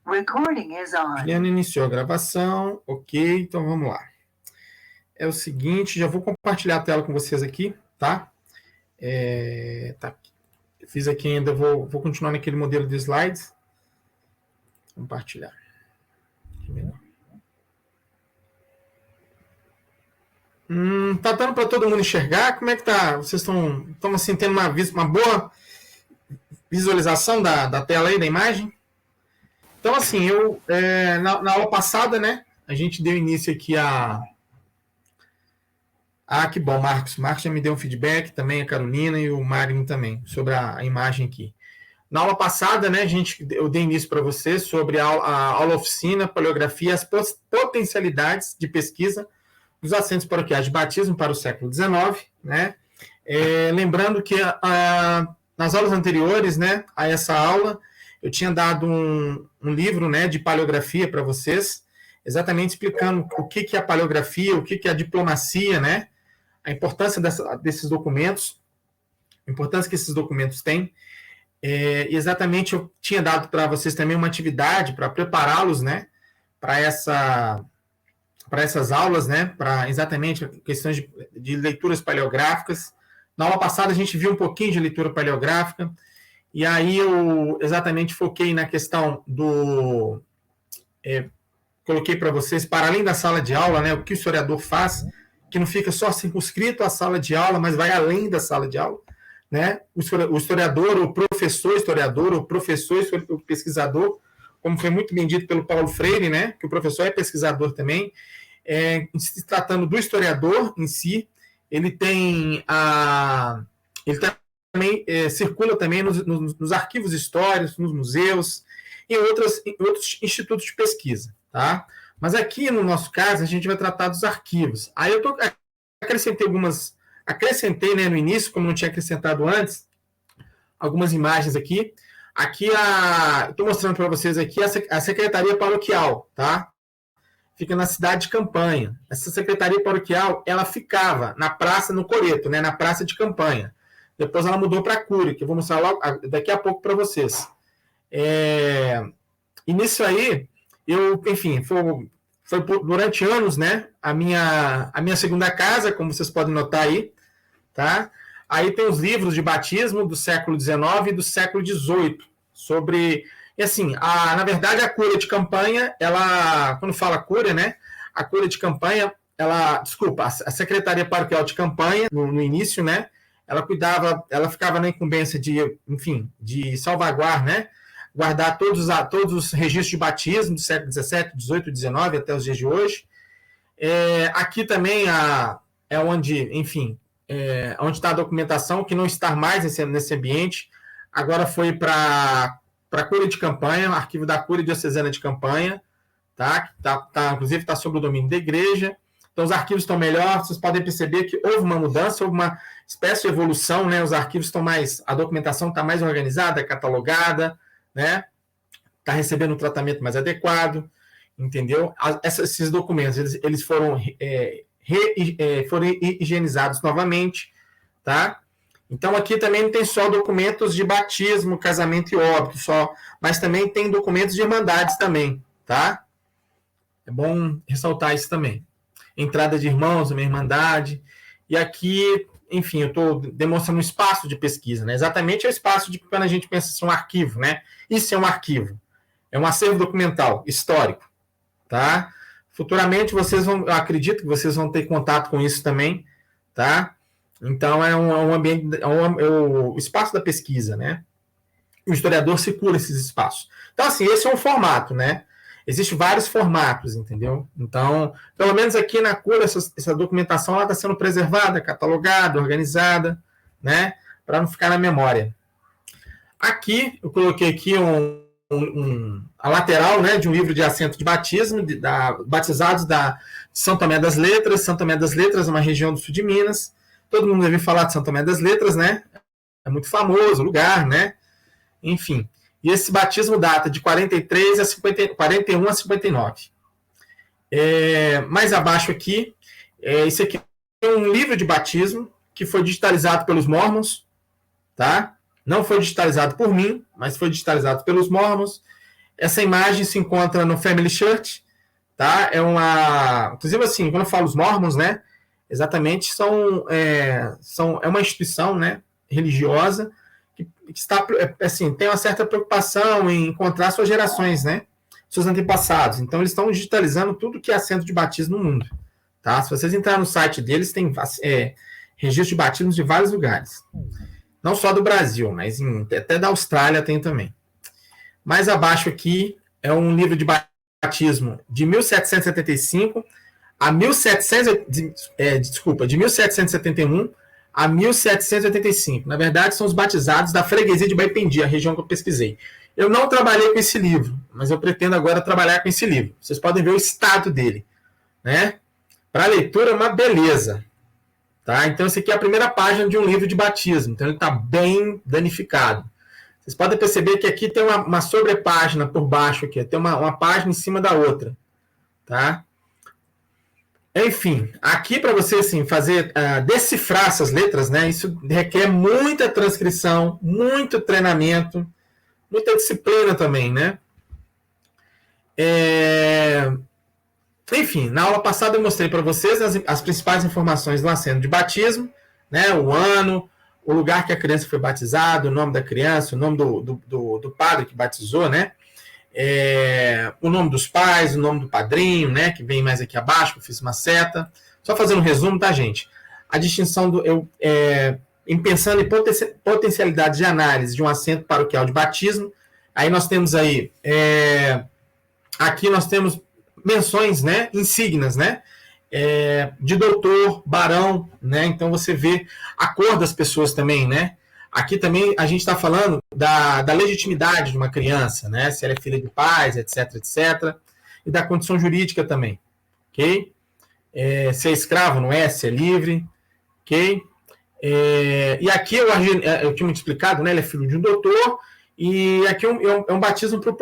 Recording is on. Juliana iniciou a gravação. Ok, então vamos lá. É o seguinte, já vou compartilhar a tela com vocês aqui, tá? Tá. Fiz aqui ainda, vou continuar naquele modelo de slides. Compartilhar. Tá dando para todo mundo enxergar? Como é que tá? Vocês estão assim, tendo uma boa visualização da tela aí, da imagem? Então, assim, na aula passada, né, a gente deu início aqui que bom, Marcos. Marcos já me deu um feedback, também a Carolina e o Magno também, sobre a imagem aqui. Na aula passada, né, eu dei início para vocês sobre a aula oficina, paleografia, as potencialidades de pesquisa dos assentos paroquiais de batismo para o século XIX, né? Lembrando que nas aulas anteriores, né, a essa aula, eu tinha dado um livro, né, de paleografia para vocês, exatamente explicando o que é a paleografia, o que é a diplomacia, né, a importância desses documentos, a importância que esses documentos têm. Exatamente, eu tinha dado para vocês também uma atividade para prepará-los, né, para essas aulas, né, para exatamente questões de leituras paleográficas. Na aula passada a gente viu um pouquinho de leitura paleográfica, e aí eu exatamente foquei na questão coloquei para vocês, para além da sala de aula, né, o que o historiador faz, que não fica só circunscrito à sala de aula, mas vai além da sala de aula, né? O historiador, o professor o pesquisador, como foi muito bem dito pelo Paulo Freire, né, que o professor é pesquisador também, se tratando do historiador em si, ele também circula também nos arquivos históricos, nos museus, e outros institutos de pesquisa, tá? Mas aqui, no nosso caso, a gente vai tratar dos arquivos. Aí eu acrescentei, né, no início, como não tinha acrescentado antes, algumas imagens aqui. Aqui, estou mostrando para vocês aqui a Secretaria Paroquial, tá? Fica na cidade de Campanha. Essa Secretaria Paroquial, ela ficava na praça, no Coreto, né, na praça de Campanha. Depois ela mudou para a Cúria, que eu vou mostrar daqui a pouco para vocês. E nisso aí, foi durante anos, né, a minha segunda casa, como vocês podem notar aí, tá? Aí tem os livros de batismo do século XIX e do século XVIII, sobre... E assim, na verdade, a Cúria de Campanha, quando fala Cúria, né, a Cúria de Campanha, a Secretaria Paroquial de Campanha, no início, né, ela ficava na incumbência de salvaguardar, né, guardar todos os registros de batismo do século XVII, XVIII, XIX, até os dias de hoje. Aqui também é onde, onde está a documentação, que não está mais nesse ambiente, agora foi para a Cúria de Campanha, o arquivo da Cúria Diocesana de Campanha, tá? Inclusive está sob o domínio da igreja. Então, os arquivos estão melhores, vocês podem perceber que houve uma mudança, houve uma espécie de evolução, né? Os arquivos a documentação está mais organizada, catalogada, né? Está recebendo um tratamento mais adequado, entendeu? Esses documentos, eles foram higienizados novamente, tá? Então, aqui também não tem só documentos de batismo, casamento e óbito, mas também tem documentos de irmandades também, tá? É bom ressaltar isso também. Entrada de irmãos, uma irmandade. E aqui, eu estou demonstrando um espaço de pesquisa, né? Exatamente é o espaço de quando a gente pensa assim, um arquivo, né? Isso é um arquivo. É um acervo documental, histórico, tá? Futuramente, eu acredito que vocês vão ter contato com isso também, tá? Então, é um ambiente, o espaço da pesquisa, né? O historiador circula esses espaços. Então, assim, esse é um formato, né? Existem vários formatos, entendeu? Então, pelo menos aqui na Cúria, essa documentação está sendo preservada, catalogada, organizada, né? Para não ficar na memória. Aqui, eu coloquei aqui a lateral, né, de um livro de assento de batismo, batizados de São Tomé das Letras. São Tomé das Letras é uma região do sul de Minas. Todo mundo deve falar de São Tomé das Letras, né? É muito famoso o lugar, né? Enfim. E esse batismo data de 41 a 59. Mais abaixo aqui, esse aqui é um livro de batismo que foi digitalizado pelos Mormons, tá? Não foi digitalizado por mim, mas foi digitalizado pelos Mormons. Essa imagem se encontra no Family Church, tá? Inclusive, assim, quando eu falo os Mormons, né? Exatamente, é uma instituição, né, religiosa que está, assim, tem uma certa preocupação em encontrar suas gerações, né? Seus antepassados. Então, eles estão digitalizando tudo que é centro de batismo no mundo, tá? Se vocês entrarem no site deles, tem registro de batismos de vários lugares. Não só do Brasil, mas até da Austrália tem também. Mais abaixo aqui é um livro de batismo de 1775 a de 1771 a 1785. Na verdade, são os batizados da freguesia de Baipendi, a região que eu pesquisei. Eu não trabalhei com esse livro, mas eu pretendo agora trabalhar com esse livro. Vocês podem ver o estado dele, né? Para leitura, é uma beleza. Tá? Então, essa aqui é a primeira página de um livro de batismo. Então, ele está bem danificado. Vocês podem perceber que aqui tem uma sobrepágina por baixo, aqui, tem uma página em cima da outra. Tá? Enfim, aqui para você assim, decifrar essas letras, né, isso requer muita transcrição, muito treinamento, muita disciplina também, né? Enfim, na aula passada eu mostrei para vocês as principais informações do assento de batismo, né, o ano, o lugar que a criança foi batizada, o nome da criança, o nome do padre que batizou, né? O nome dos pais, o nome do padrinho, né, que vem mais aqui abaixo, que eu fiz uma seta. Só fazendo um resumo, tá, gente? A distinção em pensando em potencialidade de análise de um assento paroquial de batismo, aí nós temos aí, aqui nós temos menções, né, insígnias, né, de doutor, barão, né, então você vê a cor das pessoas também, né. Aqui também a gente está falando da legitimidade de uma criança, né? Se ela é filha de pais, etc, etc. E da condição jurídica também, ok? Se é escravo, não é? Se é livre, ok? E aqui eu tinha me explicado, né? Ele é filho de um doutor, e aqui é um batismo por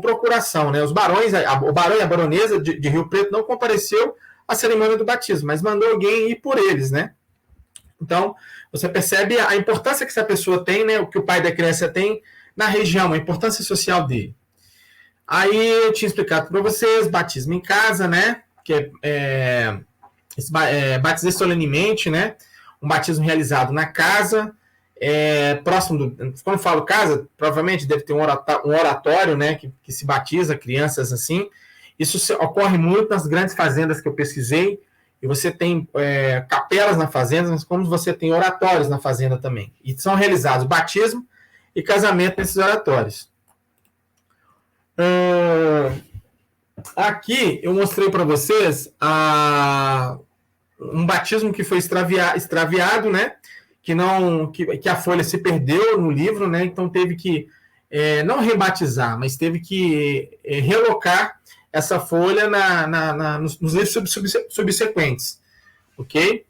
procuração, né? Os barões, o barão e a baronesa de Rio Preto não compareceu à cerimônia do batismo, mas mandou alguém ir por eles, né? Então, você percebe a importância que essa pessoa tem, né, o que o pai da criança tem na região, a importância social dele. Aí eu tinha explicado para vocês, batismo em casa, né, que batizei solenemente, né, um batismo realizado na casa, próximo quando eu falo casa, provavelmente deve ter um oratório, né, que se batiza crianças assim. Isso ocorre muito nas grandes fazendas que eu pesquisei, e você tem capelas na fazenda, mas como você tem oratórios na fazenda também. E são realizados batismo e casamento nesses oratórios. Aqui eu mostrei para vocês um batismo que foi extraviado, né? Que a folha se perdeu no livro, né? Então teve que não rebatizar, mas teve que relocar essa folha nos livros subsequentes, ok?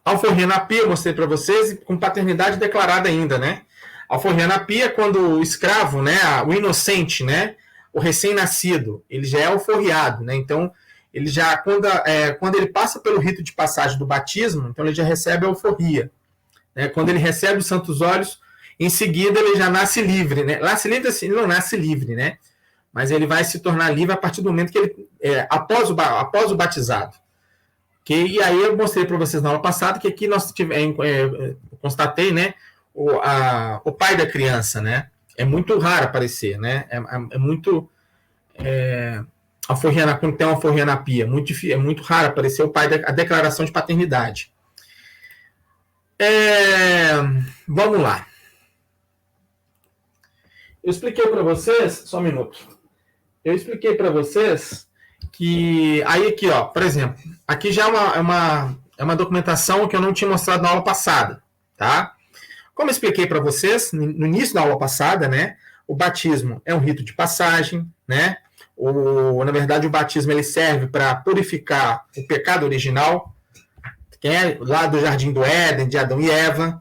Alforria na pia, eu mostrei para vocês, com paternidade declarada ainda, né? Alforria na pia, quando o escravo, né, o inocente, né, o recém-nascido, ele já é alforriado, né? Então, ele já, quando ele passa pelo rito de passagem do batismo, então ele já recebe a alforria, né? Quando ele recebe os santos óleos, em seguida ele já nasce livre, né? Nasce livre assim, ele não nasce livre, né? Mas ele vai se tornar livre a partir do momento que ele, após o batizado. Okay? E aí eu mostrei para vocês na aula passada que aqui nós constatei, né, o pai da criança, né? É muito raro aparecer, né? É muito quando tem uma alforria na pia, é muito raro aparecer o pai a declaração de paternidade. Vamos lá. Eu expliquei para vocês, só um minuto. Eu expliquei para vocês que aí aqui, ó, por exemplo, aqui já é uma documentação que eu não tinha mostrado na aula passada, tá? Como eu expliquei para vocês no início da aula passada, né? O batismo é um rito de passagem, né? Na verdade, o batismo ele serve para purificar o pecado original, que é lá do Jardim do Éden, de Adão e Eva.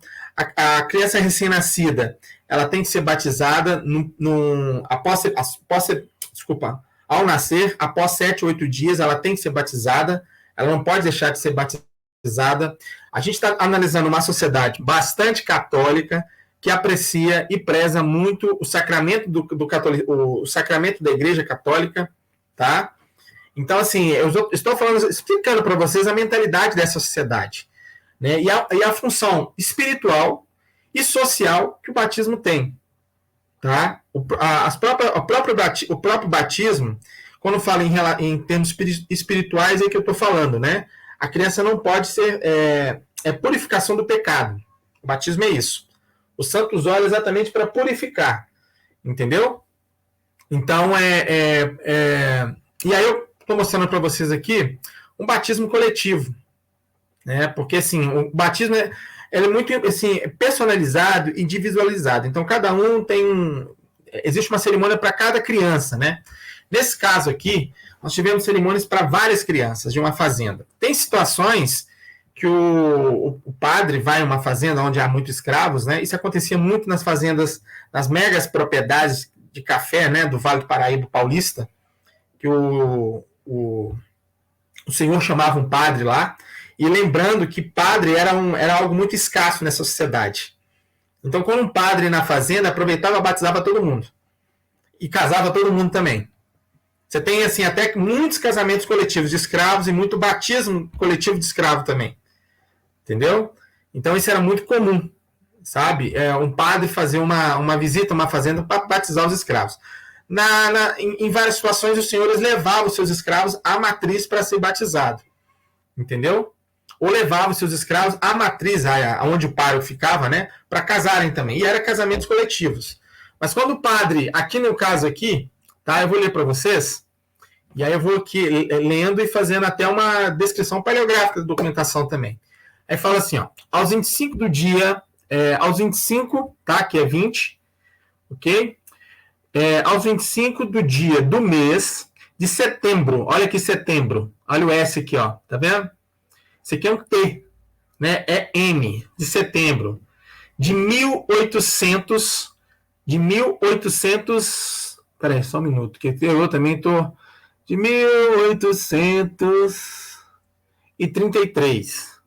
A criança recém-nascida, ela tem que ser batizada ao nascer, após 7 ou 8 dias, ela tem que ser batizada, ela não pode deixar de ser batizada A gente está analisando uma sociedade bastante católica, que aprecia e preza muito o sacramento o sacramento da Igreja Católica, tá? Então, assim, eu estou explicando para vocês a mentalidade dessa sociedade, né? E a função espiritual e social que o batismo tem, tá? O próprio batismo, quando fala em termos espirituais, é que eu estou falando, né? A criança não pode ser purificação do pecado. O batismo é isso. O santos óleos é exatamente para purificar, entendeu? Então, e aí eu estou mostrando para vocês aqui um batismo coletivo, né? Porque, assim, o batismo ele é muito assim, personalizado e individualizado. Então, cada um tem existe uma cerimônia para cada criança, né? Nesse caso aqui, nós tivemos cerimônias para várias crianças de uma fazenda. Tem situações que o padre vai a uma fazenda onde há muitos escravos, né? Isso acontecia muito nas fazendas, nas megas propriedades de café, né? Do Vale do Paraíba Paulista, que o senhor chamava um padre lá, e lembrando que padre era algo muito escasso nessa sociedade. Então, quando um padre na fazenda aproveitava, batizava todo mundo. E casava todo mundo também. Você tem, assim, até muitos casamentos coletivos de escravos e muito batismo coletivo de escravo também. Entendeu? Então, isso era muito comum, sabe? Um padre fazer uma visita a uma fazenda para batizar os escravos. Em várias situações, os senhores levavam os seus escravos à matriz para ser batizado. Entendeu? Ou levavam os seus escravos à matriz, onde o pároco ficava, né? Para casarem também. E eram casamentos coletivos. Mas quando o padre, aqui no caso aqui, tá? Eu vou ler para vocês, e aí eu vou aqui lendo e fazendo até uma descrição paleográfica da documentação também. Aí fala assim, ó, aos 25 do dia, aos 25, tá? Que é 20, ok? Aos 25 do dia do mês de setembro, olha aqui setembro, olha o S aqui, ó, tá vendo? Esse aqui é um T, né? É M, de setembro, de 1800, peraí, só um minuto, que eu também tô, de 1833,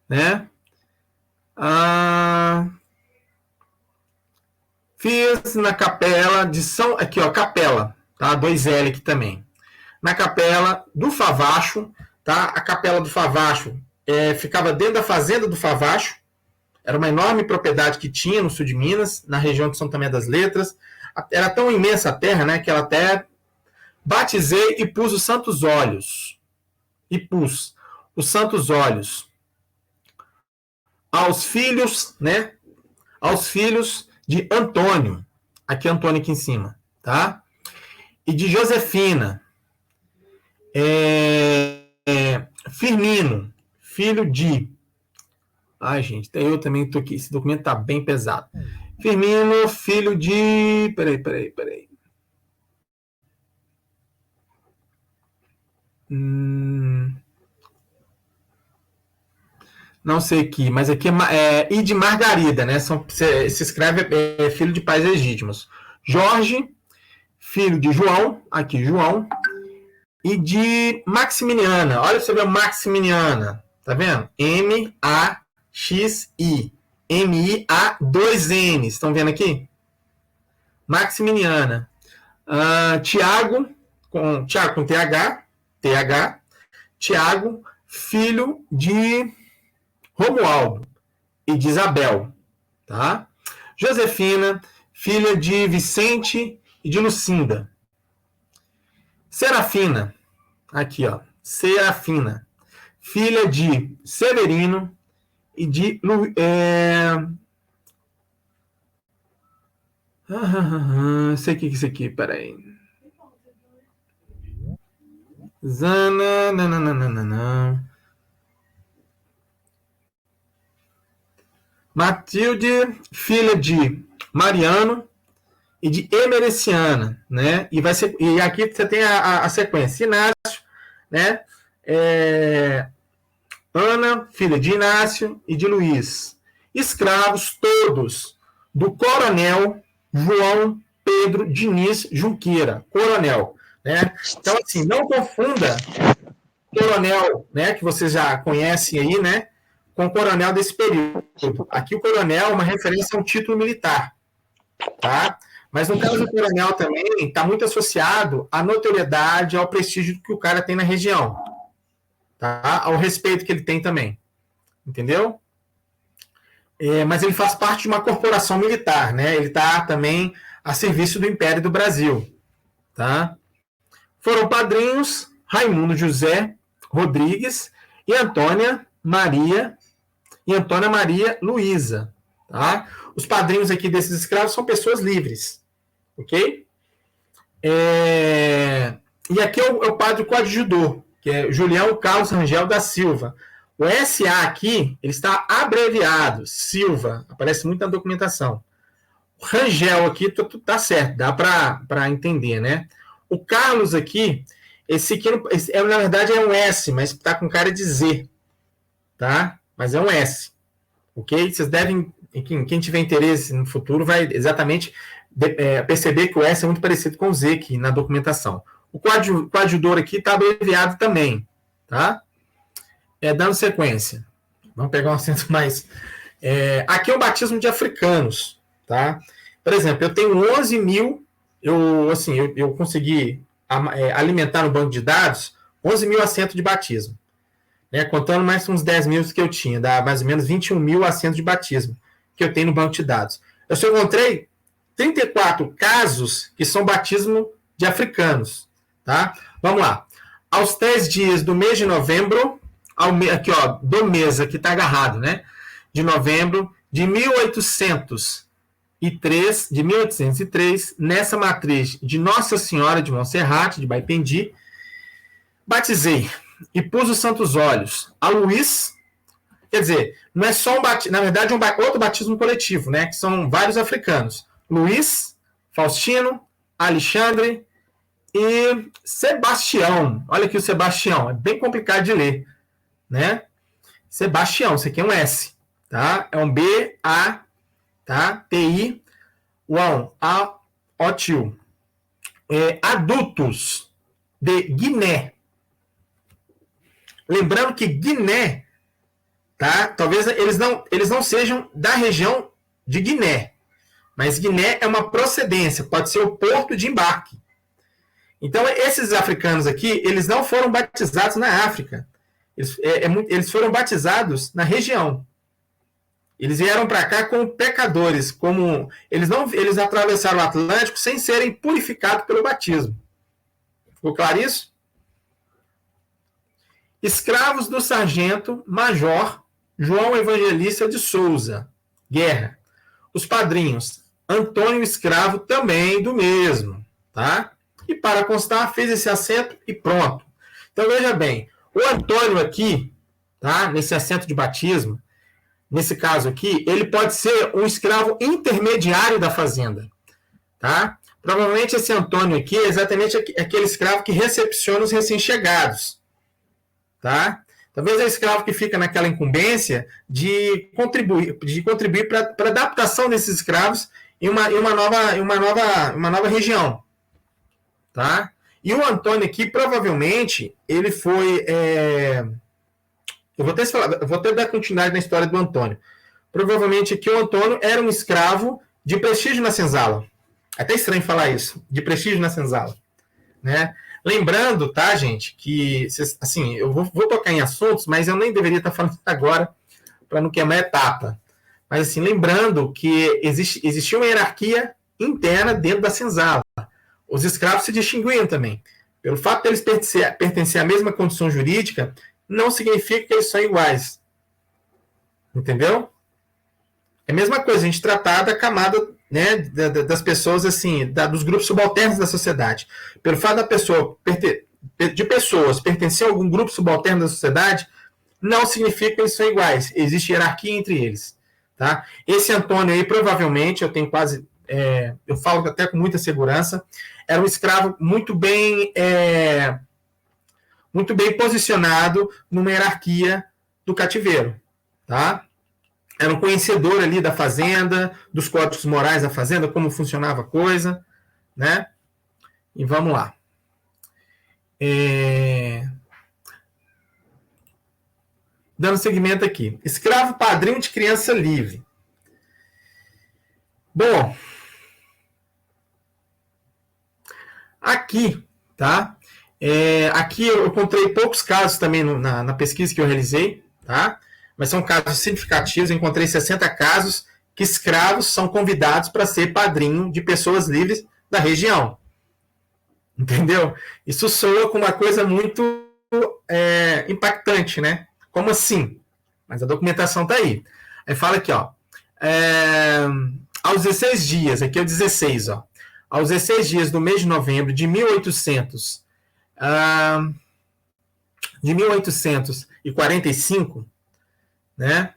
né? Fiz na capela de São... Aqui, ó, capela, tá? 2L aqui também. Na capela do Favacho, tá? A capela do Favacho ficava dentro da fazenda do Favacho. Era uma enorme propriedade que tinha no sul de Minas, na região de São Tomé das Letras. Era tão imensa a terra, né? Que ela até batizei e pus os santos óleos. Aos filhos, né? Aos filhos de Antônio. Aqui Antônio aqui em cima, tá? E de Josefina. Firmino, filho de... Ai, gente, eu também tô aqui. Esse documento tá bem pesado. Firmino, filho de... Peraí. Não sei aqui, mas aqui e de Margarida, né? Se escreve filho de pais legítimos. Jorge, filho de João, aqui João, e de Maximiniana. Olha você ver Maximiniana, tá vendo? M-A-X-I. M-I-A, 2 N's. Estão vendo aqui? Maximiniana. Tiago com TH. Tiago, filho de Romualdo e de Isabel, tá? Josefina, filha de Vicente e de Lucinda. Serafina, aqui, ó, Serafina, filha de Severino e de sei o que é isso aqui, peraí. Zana, não. Matilde, filha de Mariano e de Emericiana, né? E aqui você tem a sequência. Inácio, né? Ana, filha de Inácio e de Luiz. Escravos todos do coronel João Pedro Diniz Junqueira, coronel, né? Então, assim, não confunda coronel, né, que vocês já conhecem aí, né, com o coronel desse período. Aqui o coronel é uma referência a um título militar, tá? Mas no caso do coronel também está muito associado à notoriedade, ao prestígio que o cara tem na região, tá? Ao respeito que ele tem também, entendeu? Mas ele faz parte de uma corporação militar, né? Ele está também a serviço do Império do Brasil, tá? Foram padrinhos Raimundo José Rodrigues e Antônia Maria Luísa, tá? Os padrinhos aqui desses escravos são pessoas livres, ok? E aqui é o padre coadjudor, que é Julião Carlos Rangel da Silva. O SA aqui, ele está abreviado, Silva, aparece muito na documentação. O Rangel aqui, tá certo, dá para entender, né? O Carlos aqui, esse aqui, na verdade é um S, mas está com cara de Z, tá? Mas é um S, ok? Vocês devem, quem tiver interesse no futuro, vai exatamente perceber que o S é muito parecido com o Z aqui na documentação. O coadjudor aqui está abreviado também, tá? Dando sequência. Vamos pegar um acento mais... aqui é o batismo de africanos, tá? Por exemplo, eu tenho 11 mil, eu consegui alimentar no banco de dados 11 mil assentos de batismo, né? Contando mais uns 10 mil que eu tinha, dá mais ou menos 21 mil assentos de batismo que eu tenho no banco de dados. Eu só encontrei 34 casos que são batismo de africanos, tá? Vamos lá. Aos 3 dias do mês de novembro, aqui, ó, do mês aqui tá agarrado, né? De novembro de 1803, nessa matriz de Nossa Senhora de Monserrate, de Baipendi, batizei e pus os santos olhos a Luís, quer dizer, não é só um batismo, na verdade é outro batismo coletivo, né? Que são vários africanos. Luís, Faustino, Alexandre e Sebastião. Olha aqui o Sebastião, é bem complicado de ler, né? Sebastião, isso aqui é um S, tá? É um B-A, tá? T-I, A-O-T-U. Adultos de Guiné. Lembrando que Guiné, tá? Talvez eles não sejam da região de Guiné, mas Guiné é uma procedência, pode ser o porto de embarque. Então, esses africanos aqui, eles não foram batizados na África. Eles foram batizados na região. Eles vieram para cá como pecadores, eles atravessaram o Atlântico sem serem purificados pelo batismo. Ficou claro isso? Escravos do sargento major João Evangelista de Souza Guerra. Os padrinhos Antônio Escravo também do mesmo, tá? E para constar, fez esse assento e pronto. Então veja bem, o Antônio aqui, tá? Nesse assento de batismo, nesse caso aqui, ele pode ser um escravo intermediário da fazenda, tá? Provavelmente esse Antônio aqui é exatamente aquele escravo que recepciona os recém-chegados, tá? Talvez é o escravo que fica naquela incumbência de contribuir para a adaptação desses escravos em uma nova região, tá? E o Antônio aqui, provavelmente, ele foi... Eu vou até dar continuidade na história do Antônio. Provavelmente aqui o Antônio era um escravo de prestígio na senzala. É até estranho falar isso, de prestígio na senzala, né? Lembrando, tá, gente, que, assim, eu vou tocar em assuntos, mas eu nem deveria estar falando agora para não queimar a etapa. Mas, assim, lembrando que existia uma hierarquia interna dentro da senzala. Os escravos se distinguiam também. Pelo fato de eles pertencerem à mesma condição jurídica, não significa que eles são iguais. Entendeu? É a mesma coisa, a gente tratar da camada, né, das pessoas, assim, dos grupos subalternos da sociedade. Pelo fato de pessoas pertencerem a algum grupo subalterno da sociedade, não significa que eles são iguais. Existe hierarquia entre eles. Tá? Esse Antônio aí, provavelmente, eu falo até com muita segurança, era um escravo muito bem posicionado numa hierarquia do cativeiro, tá? Era um conhecedor ali da fazenda, dos códigos morais da fazenda, como funcionava a coisa, né? E vamos lá. dando seguimento aqui. Escravo padrinho de criança livre. Bom, aqui, tá? Aqui eu encontrei poucos casos também na pesquisa que eu realizei, tá? Mas são casos significativos. Eu encontrei 60 casos que escravos são convidados para ser padrinho de pessoas livres da região. Entendeu? Isso soa com uma coisa muito impactante, né? Como assim? Mas a documentação está aí. Aí fala aqui, ó. Aos 16 dias, aqui é o 16, ó. Aos 16 dias do mês de novembro de 1845, né?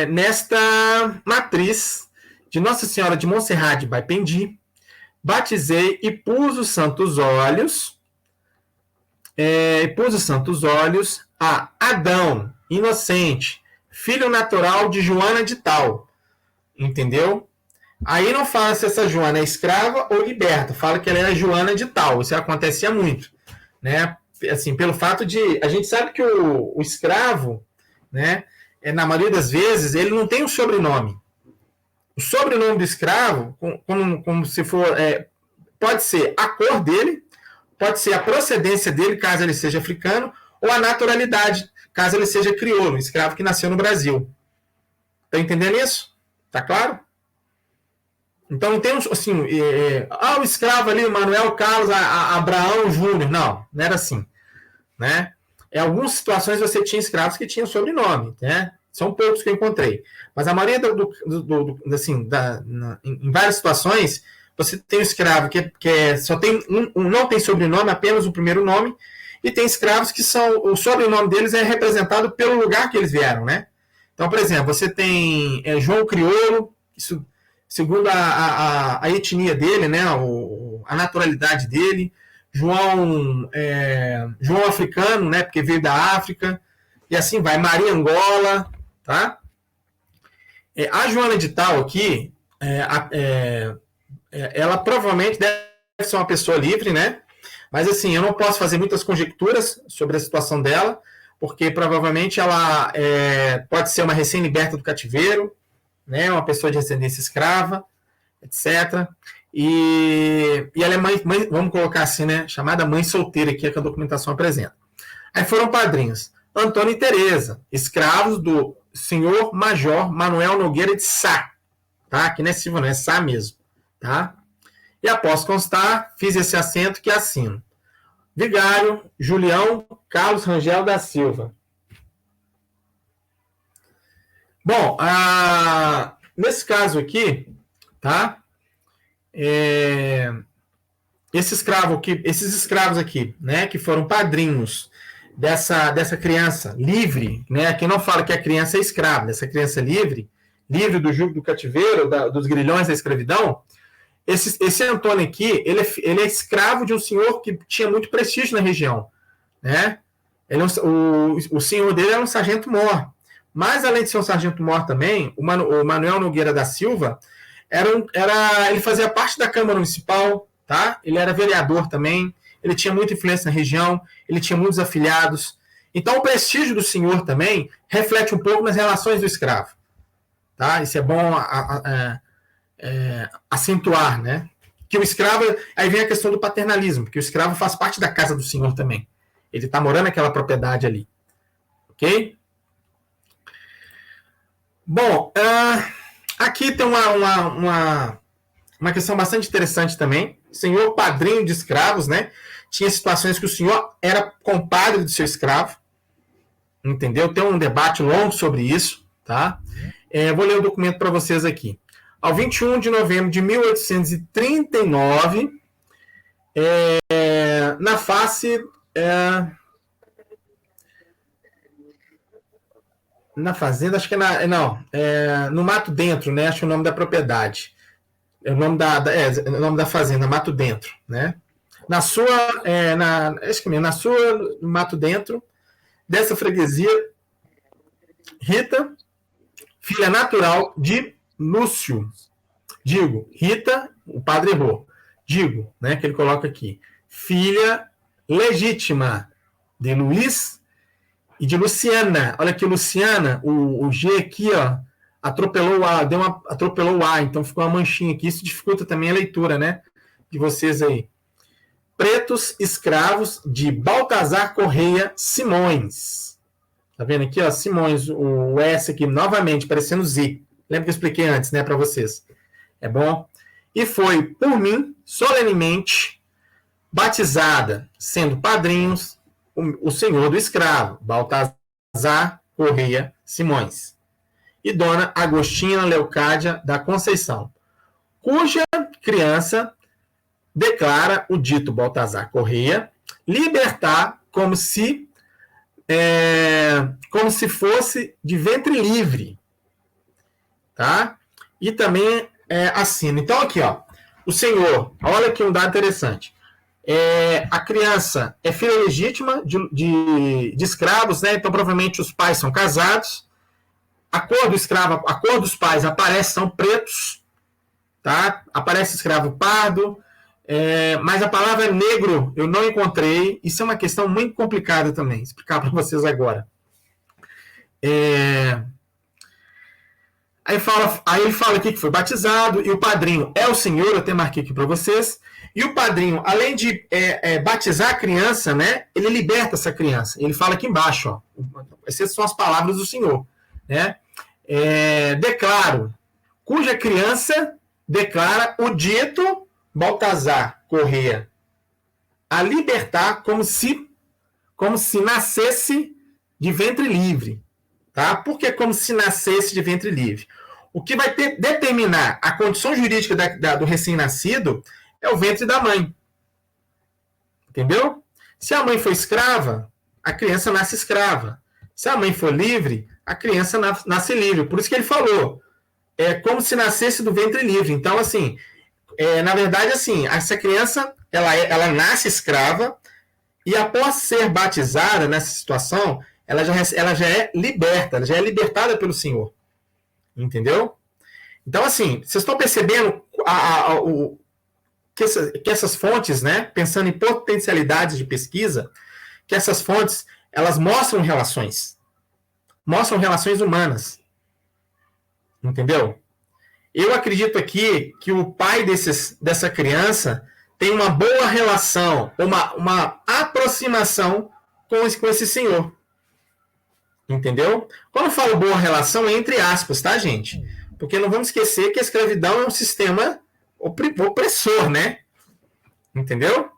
Nesta matriz de Nossa Senhora de Monserrat de Baipendi, batizei e pus os santos óleos, a Adão, inocente, filho natural de Joana de Tal. Entendeu? Aí não fala se essa Joana é escrava ou liberta, fala que ela é Joana de Tal. Isso acontecia muito, né? Assim, pelo fato de... A gente sabe que o escravo, né, na maioria das vezes, ele não tem um sobrenome. O sobrenome do escravo, como se for... pode ser a cor dele, pode ser a procedência dele, caso ele seja africano, ou a naturalidade, caso ele seja crioulo, um escravo que nasceu no Brasil. Tá entendendo isso? Tá claro? Então não tem assim, o escravo ali, Manuel Carlos Abraão Júnior. Não era assim, né? Em algumas situações você tinha escravos que tinham sobrenome, né? São poucos que eu encontrei. Mas a maioria em várias situações, você tem um escravo que só tem não tem sobrenome, apenas o primeiro nome, e tem escravos que o sobrenome deles é representado pelo lugar que eles vieram, né? Então, por exemplo, você tem João Crioulo, isso segundo a etnia dele, né, a naturalidade dele, João africano, né, porque veio da África, e assim vai, Maria Angola, tá? A Joana de Tal aqui, ela provavelmente deve ser uma pessoa livre, né? Mas assim, eu não posso fazer muitas conjecturas sobre a situação dela, porque provavelmente ela pode ser uma recém-liberta do cativeiro, né, uma pessoa de descendência escrava, etc. E ela é mãe, vamos colocar assim, né, chamada mãe solteira, aqui é que a documentação apresenta. Aí foram padrinhos Antônio e Teresa, escravos do senhor Major Manuel Nogueira de Sá, tá? Aqui não é Silva, não é Sá mesmo, tá? E após constar, fiz esse assento que assino. Vigário Julião Carlos Rangel da Silva. Bom, nesse caso aqui, tá? Esses escravos aqui, né, que foram padrinhos dessa criança livre, né? Aqui não fala que a criança é escrava, dessa criança livre do jugo do cativeiro, dos grilhões da escravidão. Esse Antônio aqui, ele é escravo de um senhor que tinha muito prestígio na região, né? O senhor dele era um sargento-mor. Mas, além de ser um sargento-mor também, o Manuel Nogueira da Silva, ele fazia parte da Câmara Municipal, tá? Ele era vereador também, ele tinha muita influência na região, ele tinha muitos afiliados. Então, o prestígio do senhor também reflete um pouco nas relações do escravo. Tá? Isso é bom acentuar, né? Que o escravo... Aí vem a questão do paternalismo, porque o escravo faz parte da casa do senhor também. Ele está morando naquela propriedade ali. Ok? Bom, aqui tem uma questão bastante interessante também. Senhor padrinho de escravos, né? Tinha situações que o senhor era compadre do seu escravo. Entendeu? Tem um debate longo sobre isso, tá? Vou ler o documento para vocês aqui. Ao 21 de novembro de 1839, na face... na fazenda, acho que no Mato Dentro, né? Acho que é o nome da propriedade. É o nome da fazenda, Mato Dentro, né? Na sua Mato Dentro, dessa freguesia, Rita, filha natural de Lúcio. Rita, o padre errou. Né? Que ele coloca aqui. Filha legítima de Luiz E de Luciana. Olha aqui, Luciana, o G aqui, ó, atropelou o A, atropelou o A, então ficou uma manchinha aqui. Isso dificulta também a leitura, né? De vocês aí. Pretos Escravos, de Baltazar Correia Simões. Tá vendo aqui, ó, Simões, o S aqui, novamente, parecendo Z. Lembra que eu expliquei antes, né, para vocês? É bom? E foi, por mim, solenemente, batizada, sendo padrinhos, o senhor do escravo, Baltazar Correia Simões, e dona Agostina Leocádia da Conceição, cuja criança declara o dito Baltazar Correia libertar como se fosse de ventre livre, tá? E também assina. Então aqui, ó, o senhor, olha aqui um dado interessante. A criança é filha legítima de escravos, né? Então provavelmente os pais são casados. A cor do escravo, a cor dos pais aparece, são pretos, tá? Aparece escravo pardo. Mas a palavra negro eu não encontrei. Isso é uma questão muito complicada também. Vou explicar para vocês agora. Aí ele fala aqui que foi batizado e o padrinho é o senhor, eu até marquei aqui para vocês. E o padrinho, além de batizar a criança, né, ele liberta essa criança. Ele fala aqui embaixo, ó, essas são as palavras do senhor, né? Declaro, cuja criança declara o dito Baltazar Correia a libertar como se nascesse de ventre livre, tá? Por que como se nascesse de ventre livre? O que vai determinar a condição jurídica do recém-nascido é o ventre da mãe. Entendeu? Se a mãe for escrava, a criança nasce escrava. Se a mãe for livre, a criança nasce livre. Por isso que ele falou, como se nascesse do ventre livre. Então, assim, na verdade, assim, essa criança, ela nasce escrava e após ser batizada nessa situação, ela já é liberta, ela já é libertada pelo Senhor. Entendeu? Então, assim, vocês estão percebendo que essas fontes, né, pensando em potencialidades de pesquisa, que essas fontes, elas mostram relações humanas. Entendeu? Eu acredito aqui que o pai dessa criança tem uma boa relação, uma aproximação com esse senhor. Entendeu? Quando eu falo boa relação, é entre aspas, tá, gente? Porque não vamos esquecer que a escravidão é um sistema opressor, né? Entendeu?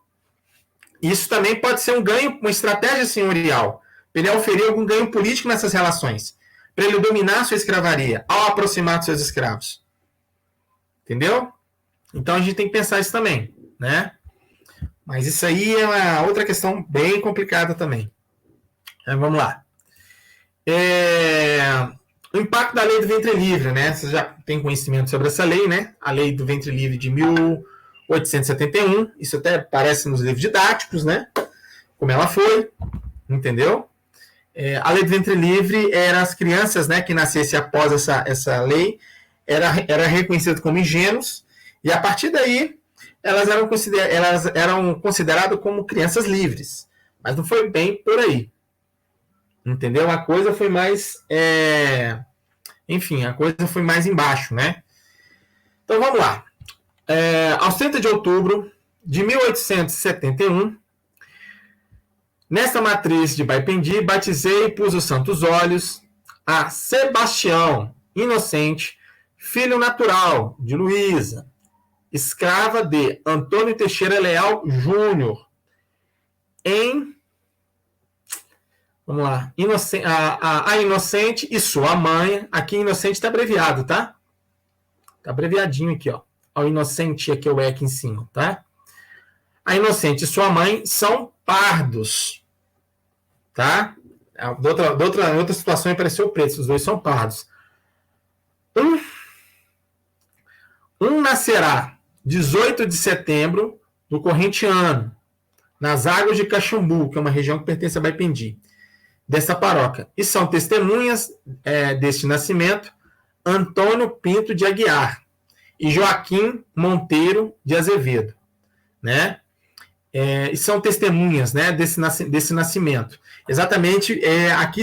Isso também pode ser um ganho, uma estratégia senhorial, para ele oferecer algum ganho político nessas relações, para ele dominar a sua escravaria, ao aproximar dos seus escravos. Entendeu? Então a gente tem que pensar isso também, né? Mas isso aí é uma outra questão bem complicada também. Então, vamos lá. O impacto da lei do ventre livre, né? Você já tem conhecimento sobre essa lei, né? A lei do ventre livre de 1871. Isso até aparece nos livros didáticos, né? Como ela foi, entendeu? A lei do ventre livre era as crianças, né, que nascessem após essa lei, era reconhecidas como ingênuos, e a partir daí elas eram consideradas como crianças livres. Mas não foi bem por aí. Entendeu? A coisa foi mais... Enfim, a coisa foi mais embaixo, né? Então, vamos lá. Aos 30 de outubro de 1871, nesta matriz de Baipendi, batizei e pus os santos olhos a Sebastião Inocente, filho natural de Luísa, escrava de Antônio Teixeira Leal Júnior, vamos lá. A Inocente e sua mãe. Aqui Inocente está abreviado, tá? Tá abreviadinho aqui, ó. O Inocente aqui é o aqui em cima, tá? A Inocente e sua mãe são pardos, tá? De outra situação apareceu preto. Os dois são pardos. Um nascerá 18 de setembro do corrente ano, nas águas de Caxambu, que é uma região que pertence a Baipendi, dessa paróquia. E são testemunhas deste nascimento Antônio Pinto de Aguiar e Joaquim Monteiro de Azevedo, né? e são testemunhas, né, desse nascimento. Exatamente, aqui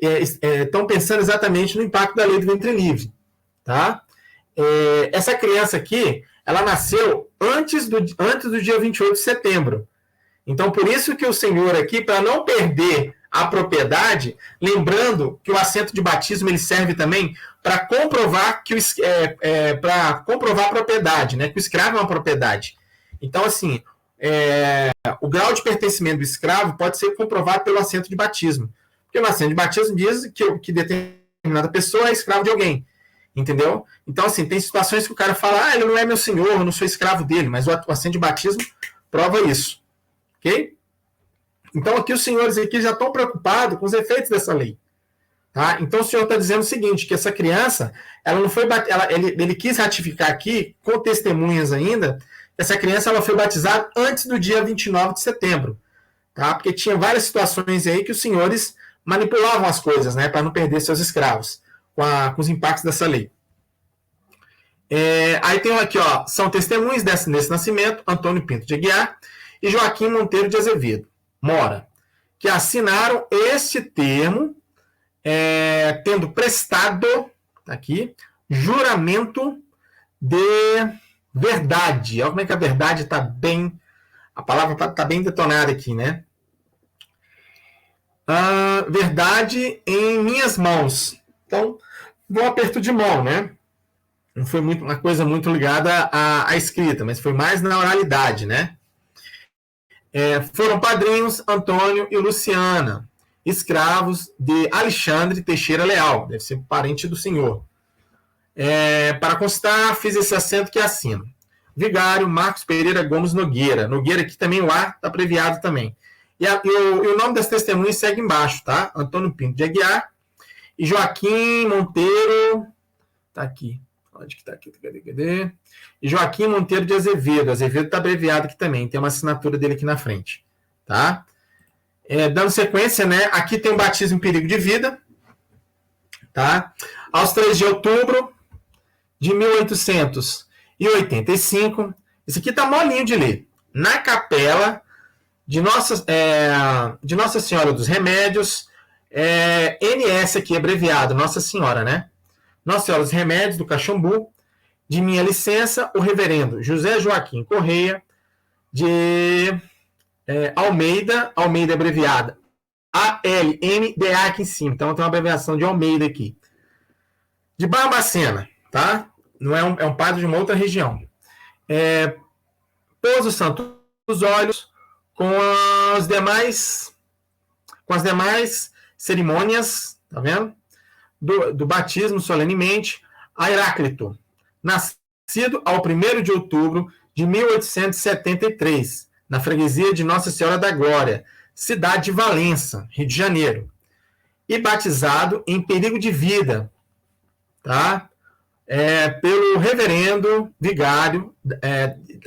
estão pensando exatamente no impacto da lei do ventre livre. Tá? Essa criança aqui, ela nasceu antes do dia 28 de setembro. Então, por isso que o Senhor aqui, para não perder a propriedade, lembrando que o assento de batismo ele serve também para comprovar para comprovar a propriedade, né? Que o escravo é uma propriedade. Então, assim, o grau de pertencimento do escravo pode ser comprovado pelo assento de batismo. Porque no assento de batismo diz que determinada pessoa é escravo de alguém. Entendeu? Então, assim, tem situações que o cara fala, ele não é meu senhor, eu não sou escravo dele, mas o assento de batismo prova isso. Ok? Então, aqui os senhores aqui já estão preocupados com os efeitos dessa lei. Tá? Então, o senhor está dizendo o seguinte, que essa criança, ela não foi ele quis ratificar aqui, com testemunhas ainda, que essa criança ela foi batizada antes do dia 29 de setembro. Tá? Porque tinha várias situações aí que os senhores manipulavam as coisas, né, para não perder seus escravos, com os impactos dessa lei. Aí tem aqui, ó, são testemunhas nesse nascimento, Antônio Pinto de Aguiar e Joaquim Monteiro de Azevedo, Mora, que assinaram este termo, tendo prestado, aqui, juramento de verdade. Olha como é que a verdade está bem, a palavra está bem detonada aqui, né? Verdade em minhas mãos. Então, um aperto de mão, né? Não foi uma coisa muito ligada à escrita, mas foi mais na oralidade, né? Foram padrinhos Antônio e Luciana, escravos de Alexandre Teixeira Leal, deve ser parente do senhor. Para constar, fiz esse assento que assino. Vigário Marcos Pereira Gomes Nogueira. Nogueira aqui também, o ar está abreviado também. E o nome das testemunhas segue embaixo, tá? Antônio Pinto de Aguiar e Joaquim Monteiro. Tá aqui. Onde que tá aqui? Cadê? E Joaquim Monteiro de Azevedo. Azevedo está abreviado aqui também. Tem uma assinatura dele aqui na frente. Tá? Dando sequência, né? Aqui tem um batismo em perigo de vida. Tá? Aos 3 de outubro de 1885. Isso aqui tá molinho de ler. Na capela de Nossa Senhora dos Remédios, NS aqui, abreviado, Nossa Senhora, né? Nossa Senhora dos Remédios, do Caxambu, de minha licença, o reverendo José Joaquim Correia, de Almeida abreviada, ALMDA aqui em cima, então tem uma abreviação de Almeida aqui. De Barbacena, tá? Não é um padre de uma outra região. Pôs o santo os olhos com as demais cerimônias, tá vendo? Do batismo solenemente, a Heráclito, nascido ao 1º de outubro de 1873, na freguesia de Nossa Senhora da Glória, cidade de Valença, Rio de Janeiro, e batizado em perigo de vida, tá? Pelo reverendo vigário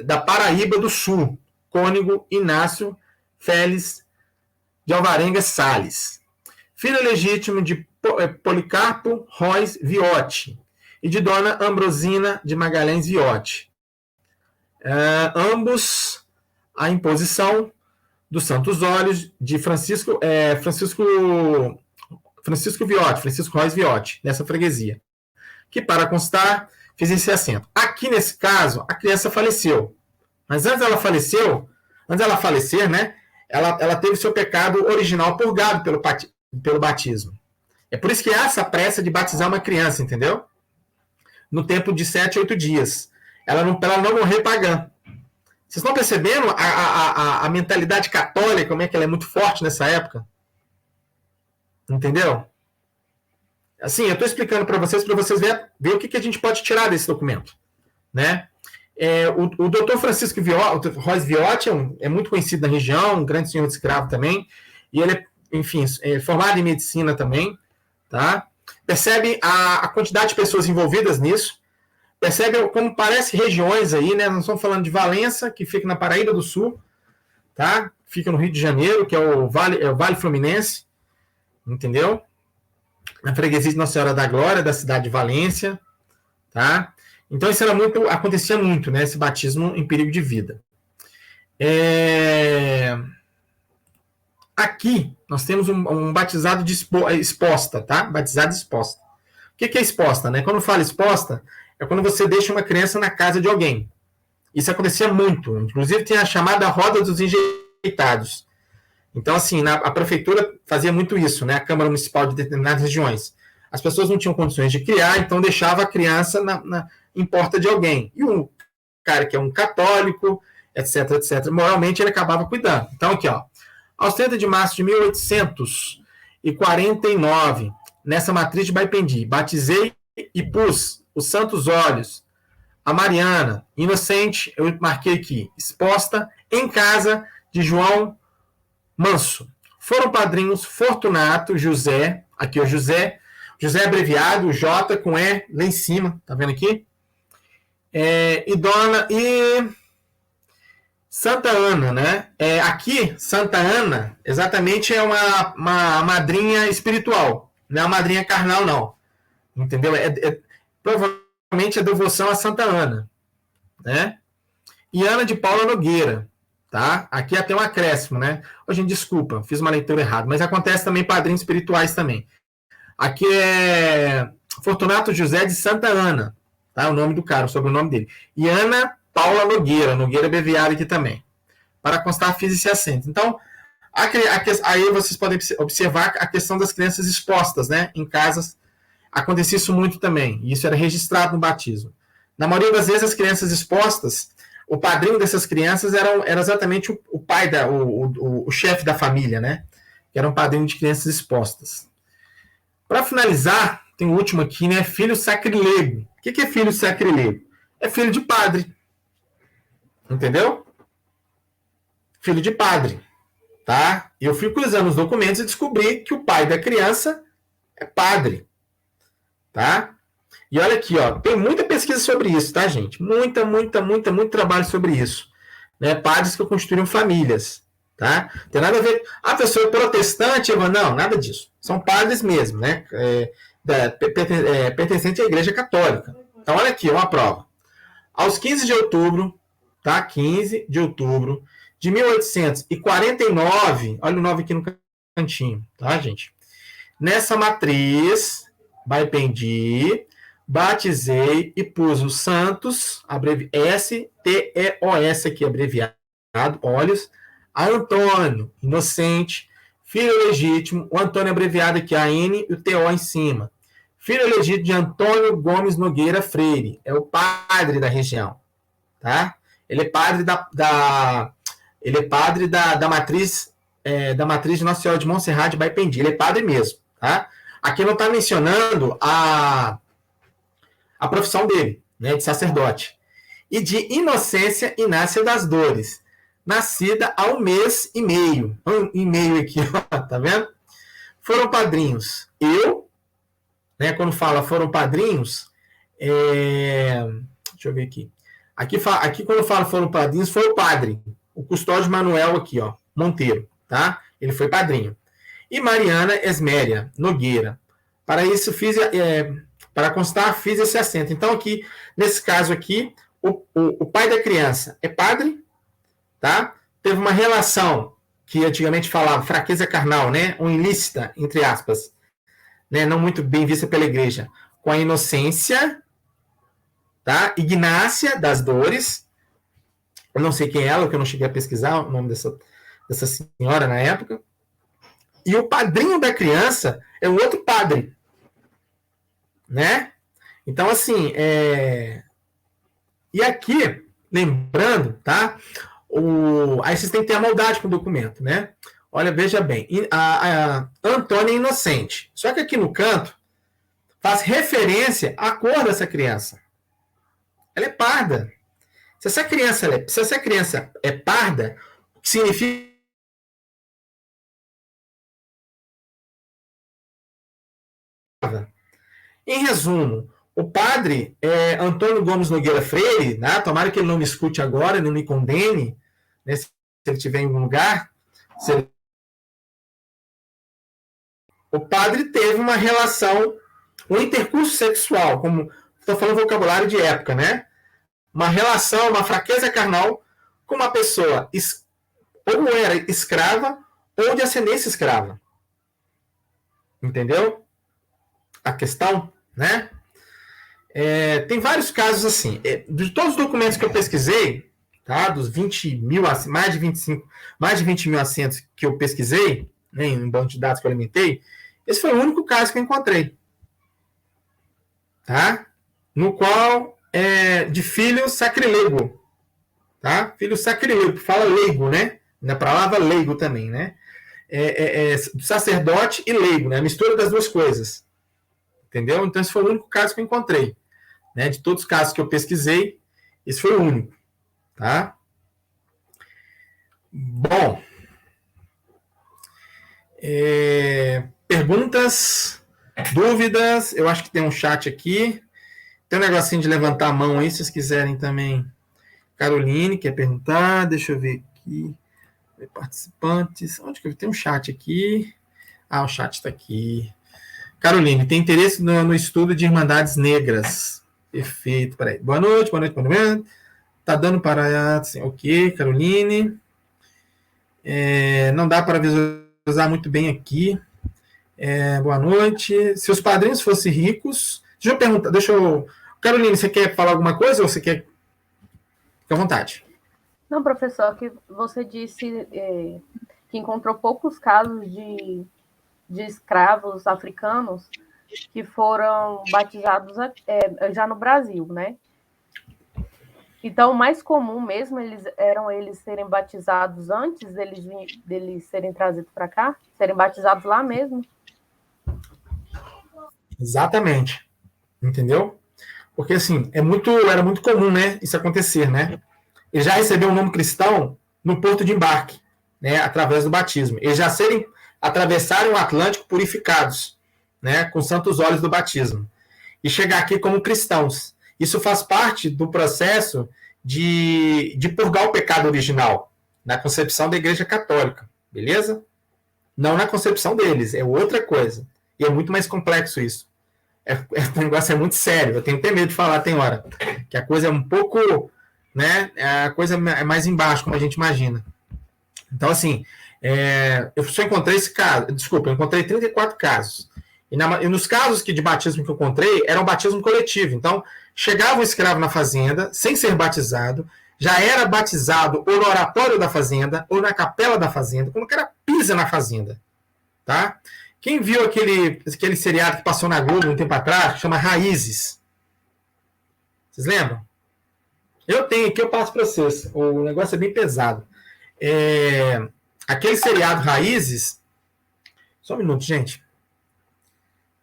da Paraíba do Sul, cônego Inácio Félix de Alvarenga Salles, filho legítimo de Policarpo Rois Viotti e de Dona Ambrosina de Magalhães Viotti. Ambos a imposição dos santos olhos de Francisco Rois Viotti, nessa freguesia, que, para constar, fiz esse assento. Aqui, nesse caso, a criança faleceu. Mas antes dela falecer, né, ela teve seu pecado original purgado pelo batismo. É por isso que há essa pressa de batizar uma criança, entendeu? No tempo de 7 a 8 dias. Ela não morrer pagã. Vocês estão percebendo a mentalidade católica, como é que ela é muito forte nessa época? Entendeu? Assim, eu estou explicando para vocês ver o que a gente pode tirar desse documento. Né? O doutor Francisco Rois Viotti é muito conhecido na região, um grande senhor de escravo também, e ele é formado em medicina também. Tá? Percebe a quantidade de pessoas envolvidas nisso, percebe como parece regiões aí, né? Nós estamos falando de Valença, que fica na Paraíba do Sul, tá? Fica no Rio de Janeiro, que é o Vale Fluminense, entendeu? Na freguesia de Nossa Senhora da Glória, da cidade de Valência, tá? Então isso acontecia muito, né? Esse batismo em perigo de vida. Aqui nós temos um batizado de exposta, tá? Batizado exposta. O que é exposta, né? Quando fala exposta, é quando você deixa uma criança na casa de alguém. Isso acontecia muito. Inclusive, tem a chamada roda dos enjeitados. Então, assim, a prefeitura fazia muito isso, né? A Câmara Municipal de determinadas regiões. As pessoas não tinham condições de criar, então deixava a criança em porta de alguém. E um cara que é um católico, etc, etc, moralmente ele acabava cuidando. Então, aqui, ó. Aos 30 de março de 1849, nessa matriz de Baipendi, batizei e pus os santos óleos, a Mariana, inocente, eu marquei aqui, exposta, em casa de João Manso. Foram padrinhos Fortunato, José, aqui o José abreviado, o J com E lá em cima, tá vendo aqui? E Santa Ana, né? Aqui, Santa Ana, exatamente é uma madrinha espiritual, não é uma madrinha carnal, não. Entendeu? Provavelmente é devoção a Santa Ana, né? E Ana de Paula Nogueira, tá? Aqui até um acréscimo, né? Gente, desculpa, fiz uma leitura errada, mas acontece também padrinhos espirituais também. Aqui é Fortunato José de Santa Ana, tá? O nome do cara, o sobrenome dele. E Ana Paula Nogueira abreviado aqui também. Para constar, fiz esse acento. Então, aí vocês podem observar a questão das crianças expostas, né? Em casas, acontecia isso muito também. E isso era registrado no batismo. Na maioria das vezes, as crianças expostas, o padrinho dessas crianças era exatamente o pai, o chefe da família, né? Que era um padrinho de crianças expostas. Para finalizar, tem o último aqui, né? Filho sacrilego. O que é filho sacrilego? É filho de padre. Entendeu? Filho de padre. Tá? Eu fui cruzando os documentos e descobri que o pai da criança é padre. Tá? E olha aqui, ó, tem muita pesquisa sobre isso, tá, gente? Muito trabalho sobre isso. Né? Padres que constituíram famílias. Tá? Tem nada a ver. A pessoa é protestante, não, nada disso. São padres mesmo, né? Pertencente à Igreja Católica. Então, olha aqui, uma prova. Aos 15 de outubro, tá? 15 de outubro de 1849, olha o 9 aqui no cantinho, tá, gente? Nessa matriz, Baipendi, batizei e pus os santos, STEOS aqui, abreviado, olhos, a Antônio, inocente, filho legítimo, o Antônio abreviado aqui, a N e o TO em cima. Filho legítimo de Antônio Gomes Nogueira Freire, é o padre da região, tá? Ele é padre da matriz de Nossa Senhora de Montserrat de Baipendi. Ele é padre mesmo, tá? Aqui não está mencionando a profissão dele, né, de sacerdote. E de Inocência Inácia das Dores, nascida há 1 mês e meio. 1 e meio aqui, ó, tá vendo? Foram padrinhos. Né, quando fala foram padrinhos, deixa eu ver aqui. Aqui quando fala foram padrinhos, foi o padre, o Custódio Manuel aqui, ó, Monteiro, tá? Ele foi padrinho. E Mariana Esméria Nogueira. Para isso para constar, fiz esse acento. Então aqui, nesse caso aqui, o pai da criança é padre, tá? Teve uma relação que antigamente falava fraqueza carnal, né? Ou ilícita, entre aspas, né? Não muito bem vista pela igreja, com a Inocência, tá? Ignácia das Dores, eu não sei quem é ela, porque eu não cheguei a pesquisar o nome dessa senhora na época. E o padrinho da criança é o outro padre, né? Então, assim, e aqui, lembrando, tá? Aí vocês têm que ter a maldade com o documento, né? Olha, veja bem, a Antônia é inocente. Só que aqui no canto faz referência à cor dessa criança. Ela é parda. Se essa criança é parda, o que significa em resumo, o padre Antônio Gomes Nogueira Freire, né, tomara que ele não me escute agora, não me condene, né, se ele estiver em algum lugar, o padre teve uma relação, um intercurso sexual, como estou falando vocabulário de época, né? Uma relação, uma fraqueza carnal com uma pessoa ou era escrava ou de ascendência escrava. Entendeu? A questão, né? Tem vários casos assim. De todos os documentos que eu pesquisei, tá? Dos 20 mil, mais de 20 mil assentos que eu pesquisei, né, em banco de dados que eu alimentei, esse foi o único caso que eu encontrei. Tá? No qual de filho sacrilego. Tá? Filho sacrilego, fala leigo, né? Na palavra leigo também, né? Sacerdote e leigo, né? A mistura das duas coisas. Entendeu? Então, esse foi o único caso que eu encontrei. Né? De todos os casos que eu pesquisei, esse foi o único. Tá? Bom. Perguntas, dúvidas? Eu acho que tem um chat aqui. Tem um negocinho de levantar a mão aí, se vocês quiserem também. Caroline quer perguntar. Deixa eu ver aqui. Participantes. Onde que eu vi? Tem um chat aqui. O chat está aqui. Caroline, tem interesse no estudo de Irmandades Negras. Perfeito. Peraí. Boa noite. Tá dando para... Assim, ok, Caroline. Não dá para visualizar muito bem aqui. Boa noite. Se os padrinhos fossem ricos... Deixa eu perguntar. Caroline, você quer falar alguma coisa ou você quer... Fique à vontade. Não, professor, que você disse que encontrou poucos casos de escravos africanos que foram batizados já no Brasil, né? Então, o mais comum mesmo eles serem batizados antes deles serem trazidos para cá? Serem batizados lá mesmo? Exatamente. Entendeu? Porque, assim, era muito comum, né, isso acontecer, né? Ele já recebeu o nome cristão no porto de embarque, né, através do batismo. Eles já atravessarem o Atlântico purificados, né, com santos óleos do batismo. E chegar aqui como cristãos. Isso faz parte do processo de purgar o pecado original, na concepção da Igreja Católica, beleza? Não na concepção deles, é outra coisa. E é muito mais complexo isso. O negócio é muito sério, eu tenho até medo de falar, tem hora. Que a coisa é um pouco, né? A coisa é mais embaixo, como a gente imagina. Então, assim, eu só encontrei esse caso, desculpa, eu encontrei 34 casos. E nos casos de batismo que eu encontrei, era um batismo coletivo. Então, chegava um escravo na fazenda, sem ser batizado, já era batizado ou no oratório da fazenda, ou na capela da fazenda, como que era pisa na fazenda. Tá? Quem viu aquele seriado que passou na Globo um tempo atrás, que chama Raízes? Vocês lembram? Eu tenho aqui, eu passo para vocês. O negócio é bem pesado. Aquele seriado Raízes... Só um minuto, gente.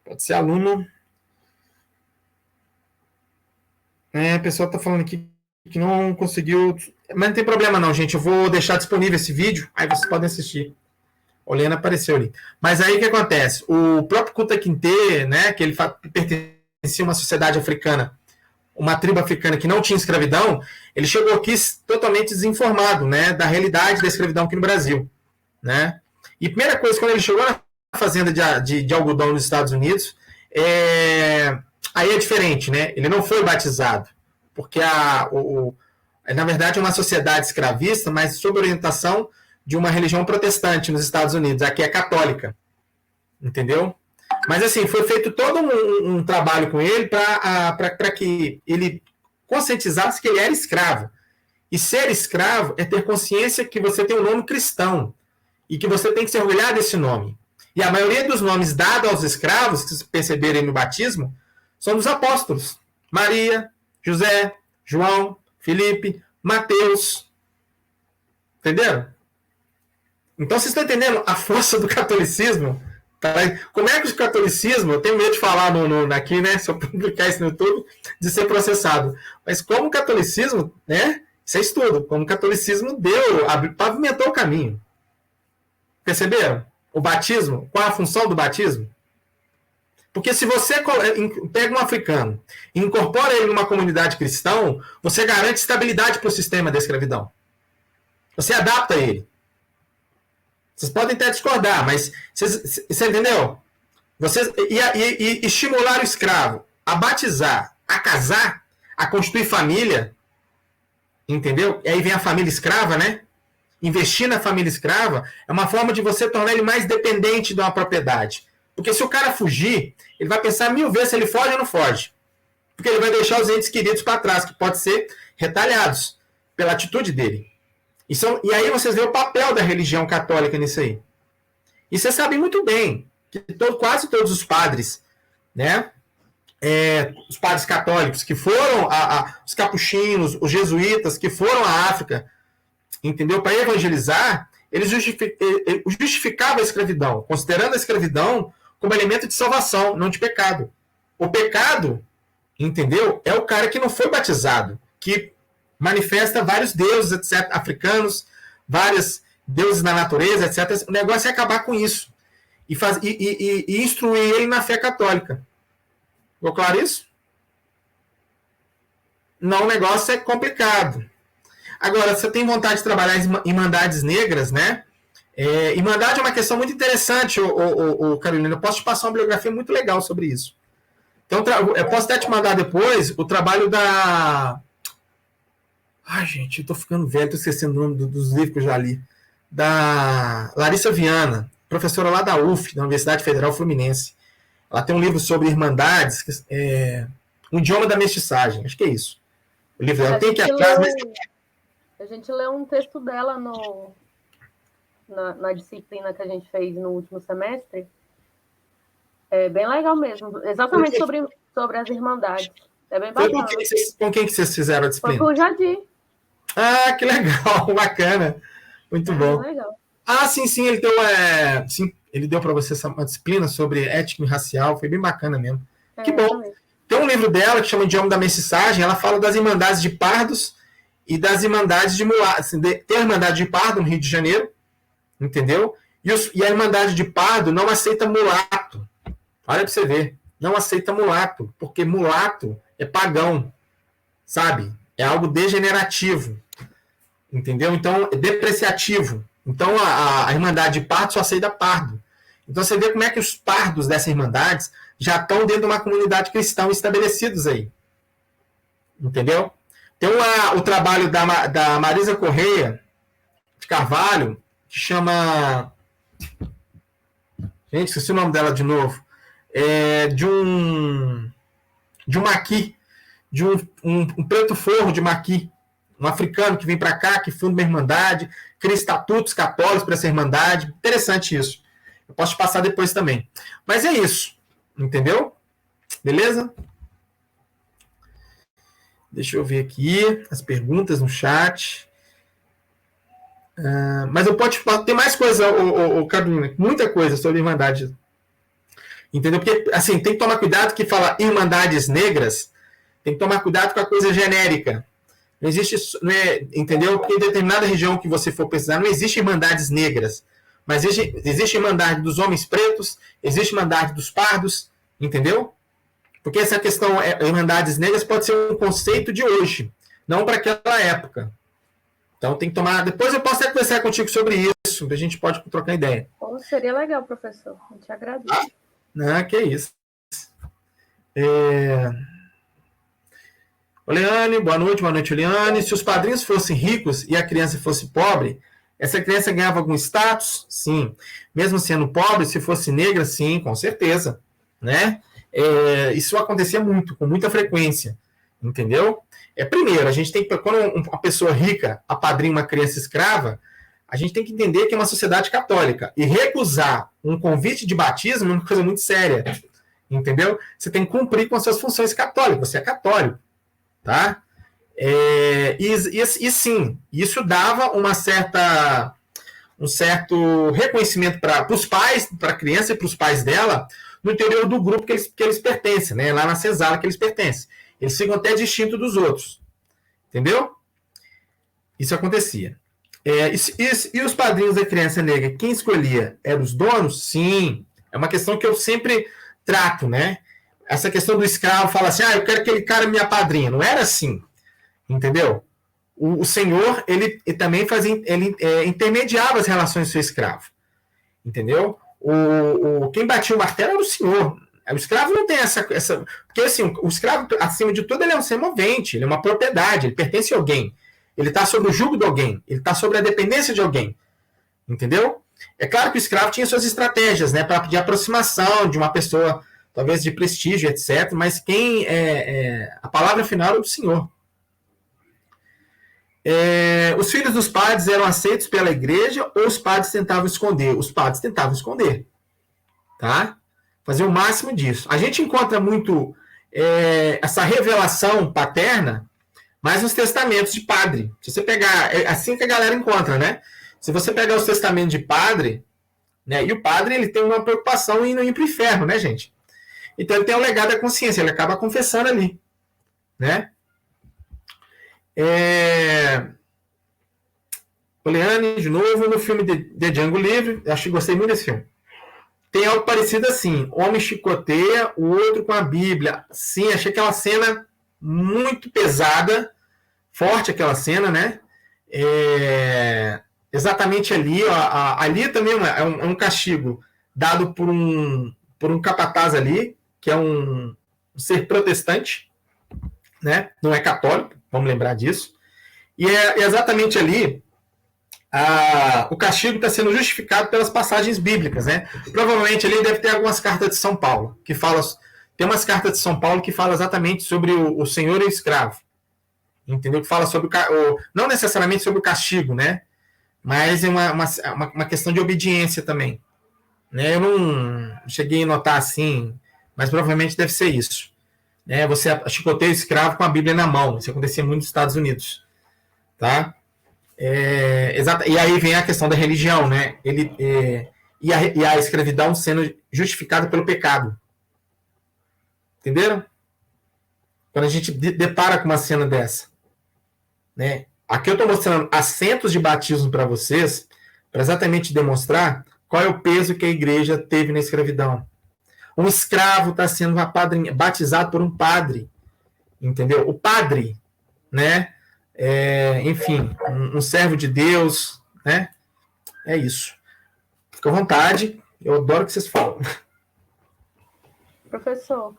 Pode ser aluno. A pessoa está falando aqui que não conseguiu... Mas não tem problema não, gente. Eu vou deixar disponível esse vídeo, aí vocês podem assistir. Olhando, apareceu ali. Mas aí o que acontece? O próprio Kunta Kinte, né, que ele pertencia a uma sociedade africana, uma tribo africana que não tinha escravidão, ele chegou aqui totalmente desinformado, né, da realidade da escravidão aqui no Brasil. Né? E a primeira coisa, quando ele chegou na fazenda de algodão nos Estados Unidos, aí é diferente, né? Ele não foi batizado, porque na verdade é uma sociedade escravista, mas sob orientação de uma religião protestante nos Estados Unidos. Aqui é católica. Entendeu? Mas, assim, foi feito todo um trabalho com ele para que ele conscientizasse que ele era escravo. E ser escravo é ter consciência que você tem um nome cristão e que você tem que se orgulhar desse nome. E a maioria dos nomes dados aos escravos, que vocês perceberem no batismo, são dos apóstolos. Maria, José, João, Felipe, Mateus. Entenderam? Então, vocês estão entendendo a força do catolicismo? Tá? Como é que o catolicismo, eu tenho medo de falar aqui, né, se eu publicar isso no YouTube, de ser processado. Mas como o catolicismo, né, isso é estudo, como o catolicismo pavimentou o caminho. Perceberam? O batismo, qual é a função do batismo? Porque se você pega um africano e incorpora ele numa comunidade cristã, você garante estabilidade para o sistema da escravidão. Você adapta ele. Vocês podem até discordar, mas você entendeu? E estimular o escravo a batizar, a casar, a constituir família, entendeu? E aí vem a família escrava, né? Investir na família escrava é uma forma de você tornar ele mais dependente de uma propriedade. Porque se o cara fugir, ele vai pensar 1000 vezes se ele foge ou não foge. Porque ele vai deixar os entes queridos para trás, que podem ser retalhados pela atitude dele. E aí vocês veem o papel da religião católica nisso aí. E vocês sabem muito bem que quase todos os padres, né, os padres católicos que foram, os capuchinos, os jesuítas que foram à África, entendeu, para evangelizar, eles justificavam a escravidão, considerando a escravidão como elemento de salvação, não de pecado. O pecado, entendeu, é o cara que não foi batizado, que manifesta vários deuses, etc., africanos, vários deuses na natureza, etc. O negócio é acabar com isso e instruir ele na fé católica. Ficou claro isso? Não, o negócio é complicado. Agora, você tem vontade de trabalhar em Irmandades Negras, né? Irmandade é uma questão muito interessante, Carolina. Eu posso te passar uma bibliografia muito legal sobre isso. Então, eu posso até te mandar depois o trabalho da... Ai, gente, eu tô ficando velho, tô esquecendo o nome dos livros que eu já li. Da Larissa Viana, professora lá da UF, da Universidade Federal Fluminense. Ela tem um livro sobre irmandades, um idioma da mestiçagem, acho que é isso. O livro dela tem que ir atrás, mas... A gente leu um texto dela na disciplina que a gente fez no último semestre. É bem legal mesmo. Exatamente sobre as irmandades. É bem bacana. Com quem que vocês fizeram a disciplina? Foi com o Jadir. Ah, que legal, bacana. Muito bom. Legal. Ah, sim, ele deu para você uma disciplina sobre ética e racial, foi bem bacana mesmo. Que bom. Também. Tem um livro dela que chama Idioma da Mestiçagem, ela fala das irmandades de pardos e das irmandades de mulatos. Tem a irmandade de pardo no Rio de Janeiro, entendeu? E a irmandade de pardo não aceita mulato. Olha para você ver. Não aceita mulato, porque mulato é pagão, sabe? É algo degenerativo, entendeu? Então, é depreciativo. Então, a Irmandade de Pardo só aceita pardo. Então, você vê como é que os pardos dessas irmandades já estão dentro de uma comunidade cristã estabelecidos aí. Entendeu? Tem o trabalho da Marisa Correia de Carvalho, que chama... Gente, esqueci o nome dela de novo. De um maqui, de um preto forro de maqui, um africano que vem para cá, que funda uma irmandade, cria estatutos católicos para essa irmandade. Interessante isso. Eu posso te passar depois também. Mas é isso. Entendeu? Beleza? Deixa eu ver aqui as perguntas no chat. Mas eu posso ter mais coisa, Carolina, muita coisa sobre irmandade. Entendeu? Porque, assim, tem que tomar cuidado que fala irmandades negras, tem que tomar cuidado com a coisa genérica. Não existe, entendeu? Porque em determinada região que você for pesquisar, não existe irmandades negras. Mas existe irmandade dos homens pretos, existe irmandade dos pardos, entendeu? Porque essa questão, irmandades negras, pode ser um conceito de hoje, não para aquela época. Então tem que tomar... Depois eu posso até conversar contigo sobre isso, a gente pode trocar ideia. Seria legal, professor. A gente agradece. Que isso. Oleane, boa noite, Oleane. Se os padrinhos fossem ricos e a criança fosse pobre, essa criança ganhava algum status? Sim. Mesmo sendo pobre, se fosse negra, sim, com certeza. Né? Isso acontecia muito, com muita frequência. Entendeu? Primeiro, a gente tem que, quando uma pessoa rica apadrinha uma criança escrava, a gente tem que entender que é uma sociedade católica. E recusar um convite de batismo é uma coisa muito séria. Entendeu? Você tem que cumprir com as suas funções católicas. Você é católico. Tá? E sim, isso dava um certo reconhecimento para os pais, para a criança e para os pais dela, no interior do grupo que eles pertencem, né? Lá na Cesara que eles pertencem. Eles ficam até distintos dos outros. Entendeu? Isso acontecia. E os padrinhos da criança negra, quem escolhia? Eram os donos? Sim. É uma questão que eu sempre trato, né? Essa questão do escravo, fala assim, eu quero que aquele cara me apadrinhe. Não era assim. Entendeu? O senhor, ele também fazia, intermediava as relações do seu escravo. Entendeu? Quem batia o martelo era o senhor. O escravo não tem essa... Porque assim, o escravo, acima de tudo, ele é um ser movente, ele é uma propriedade, ele pertence a alguém. Ele está sob o jugo de alguém. Ele está sob a dependência de alguém. Entendeu? É claro que o escravo tinha suas estratégias, né, de aproximação de uma pessoa, talvez de prestígio, etc. Mas a palavra final era do Senhor. Os filhos dos padres eram aceitos pela igreja ou os padres tentavam esconder? Os padres tentavam esconder. Tá? Fazer o máximo disso. A gente encontra muito essa revelação paterna, mas nos testamentos de padre. Se você pegar, é assim que a galera encontra, né? Se você pegar os testamentos de padre, né? E o padre ele tem uma preocupação em não ir para o inferno, né, gente? Então ele tem o legado da consciência, ele acaba confessando ali, né? Oleane, de novo, no filme de Django Livre, acho que gostei muito desse filme. Tem algo parecido assim, homem chicoteia, o outro com a Bíblia. Sim, achei aquela cena muito pesada, forte aquela cena, né? Exatamente ali, ó, ali também é um castigo dado por um capataz ali, que é um ser protestante, né? Não é católico, vamos lembrar disso. E é exatamente ali o castigo está sendo justificado pelas passagens bíblicas, né? Provavelmente ali deve ter algumas cartas de São Paulo, que fala, tem umas cartas de São Paulo que fala exatamente sobre o senhor e o escravo, entendeu? Que fala sobre não necessariamente sobre o castigo, né? Mas é uma questão de obediência também, né? Eu não cheguei a notar assim, mas provavelmente deve ser isso, né? Você chicoteia o escravo com a Bíblia na mão, isso acontecia muito nos Estados Unidos, tá? E aí vem a questão da religião, né? E a escravidão sendo justificada pelo pecado. Entenderam? Quando a gente depara com uma cena dessa, né? Aqui eu estou mostrando assentos de batismo para vocês, para exatamente demonstrar qual é o peso que a igreja teve na escravidão. Um escravo está sendo batizado por um padre, entendeu? O padre, né? Enfim, um servo de Deus, né? É isso. Fica à vontade, eu adoro que vocês falam. Professor,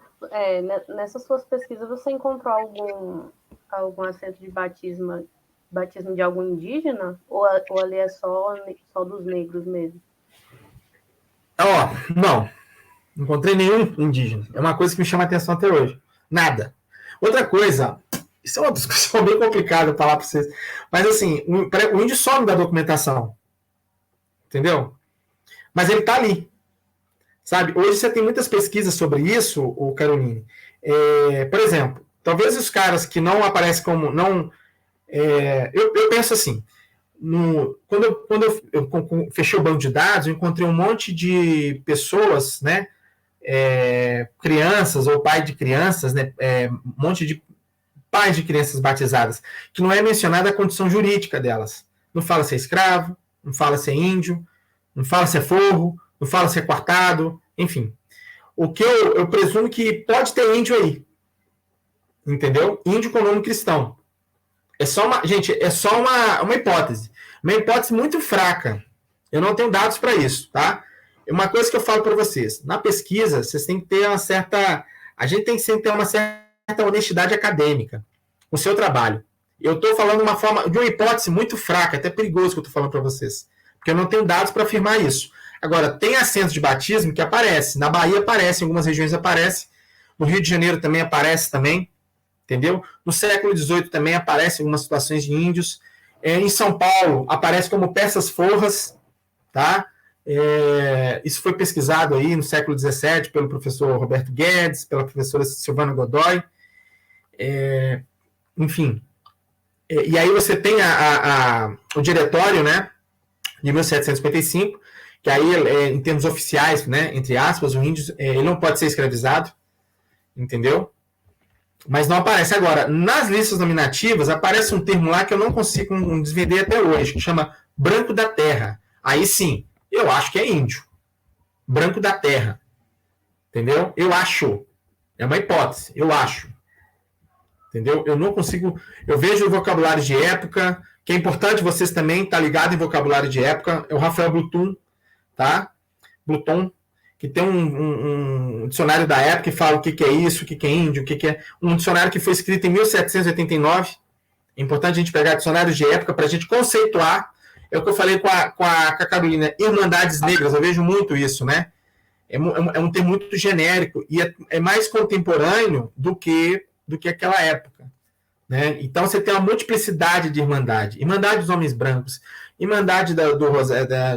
nessas suas pesquisas você encontrou algum assento de batismo de algum indígena? Ou ali é só dos negros mesmo? Não encontrei nenhum indígena. É uma coisa que me chama a atenção até hoje. Nada. Outra coisa, isso é uma discussão bem complicada falar para vocês. Mas assim, o índio some da documentação. Entendeu? Mas ele está ali. Sabe? Hoje você tem muitas pesquisas sobre isso, o Caroline. Por exemplo, talvez os caras que não aparecem como... eu penso assim, quando eu fechei o banco de dados, eu encontrei um monte de pessoas, né? Crianças ou pai de crianças, né? Um monte de pais de crianças batizadas, que não é mencionada a condição jurídica delas. Não fala se é escravo, não fala se é índio, não fala se é forro, não fala se é quartado, enfim. O que eu presumo que pode ter índio aí. Entendeu? Índio com nome cristão. Gente, é só uma hipótese. Uma hipótese muito fraca. Eu não tenho dados para isso, tá? Uma coisa que eu falo para vocês. Na pesquisa, vocês têm que ter uma certa... A gente tem que sempre ter uma certa honestidade acadêmica no seu trabalho. Eu estou falando de uma hipótese muito fraca, até perigoso que eu estou falando para vocês. Porque eu não tenho dados para afirmar isso. Agora, tem assentos de batismo que aparecem. Na Bahia aparece, em algumas regiões aparece. No Rio de Janeiro também aparece também. Entendeu? No século XVIII também aparecem algumas situações de índios. Em São Paulo aparece como peças forras. Tá? Isso foi pesquisado aí no século XVII pelo professor Roberto Guedes, pela professora Silvana Godoy. Enfim. E aí você tem o diretório, né, de 1755, que aí, em termos oficiais, né, entre aspas, o índio ele não pode ser escravizado, entendeu? Mas não aparece. Agora, nas listas nominativas, aparece um termo lá que eu não consigo desvender até hoje, que chama branco da terra. Aí sim, eu acho que é índio. Branco da terra. Entendeu? Eu acho. É uma hipótese. Eu acho. Entendeu? Eu não consigo... Eu vejo vocabulário de época, que é importante vocês também estar ligado em vocabulário de época. É o Rafael Bluton, tá? Bluton, que tem um dicionário da época que fala o que é isso, o que é índio, o que é... Um dicionário que foi escrito em 1789, É importante a gente pegar dicionários de época para a gente conceituar. É o que eu falei com a Carolina, irmandades negras, eu vejo muito isso, né? É um termo muito genérico e é mais contemporâneo do que aquela época. Né? Então você tem uma multiplicidade de irmandade. Irmandade dos homens brancos, irmandade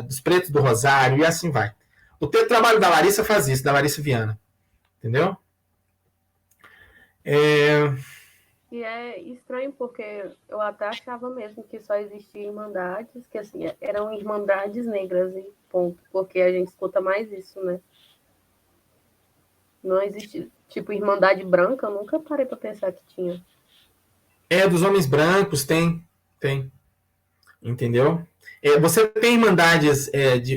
dos pretos do Rosário e assim vai. O trabalho da Larissa faz isso, da Larissa Viana. Entendeu? E é estranho porque eu até achava mesmo que só existiam irmandades, que assim, eram irmandades negras e ponto, porque a gente escuta mais isso, né? Não existe, tipo, irmandade branca, eu nunca parei para pensar que tinha. Dos homens brancos, tem. Entendeu? Você tem irmandades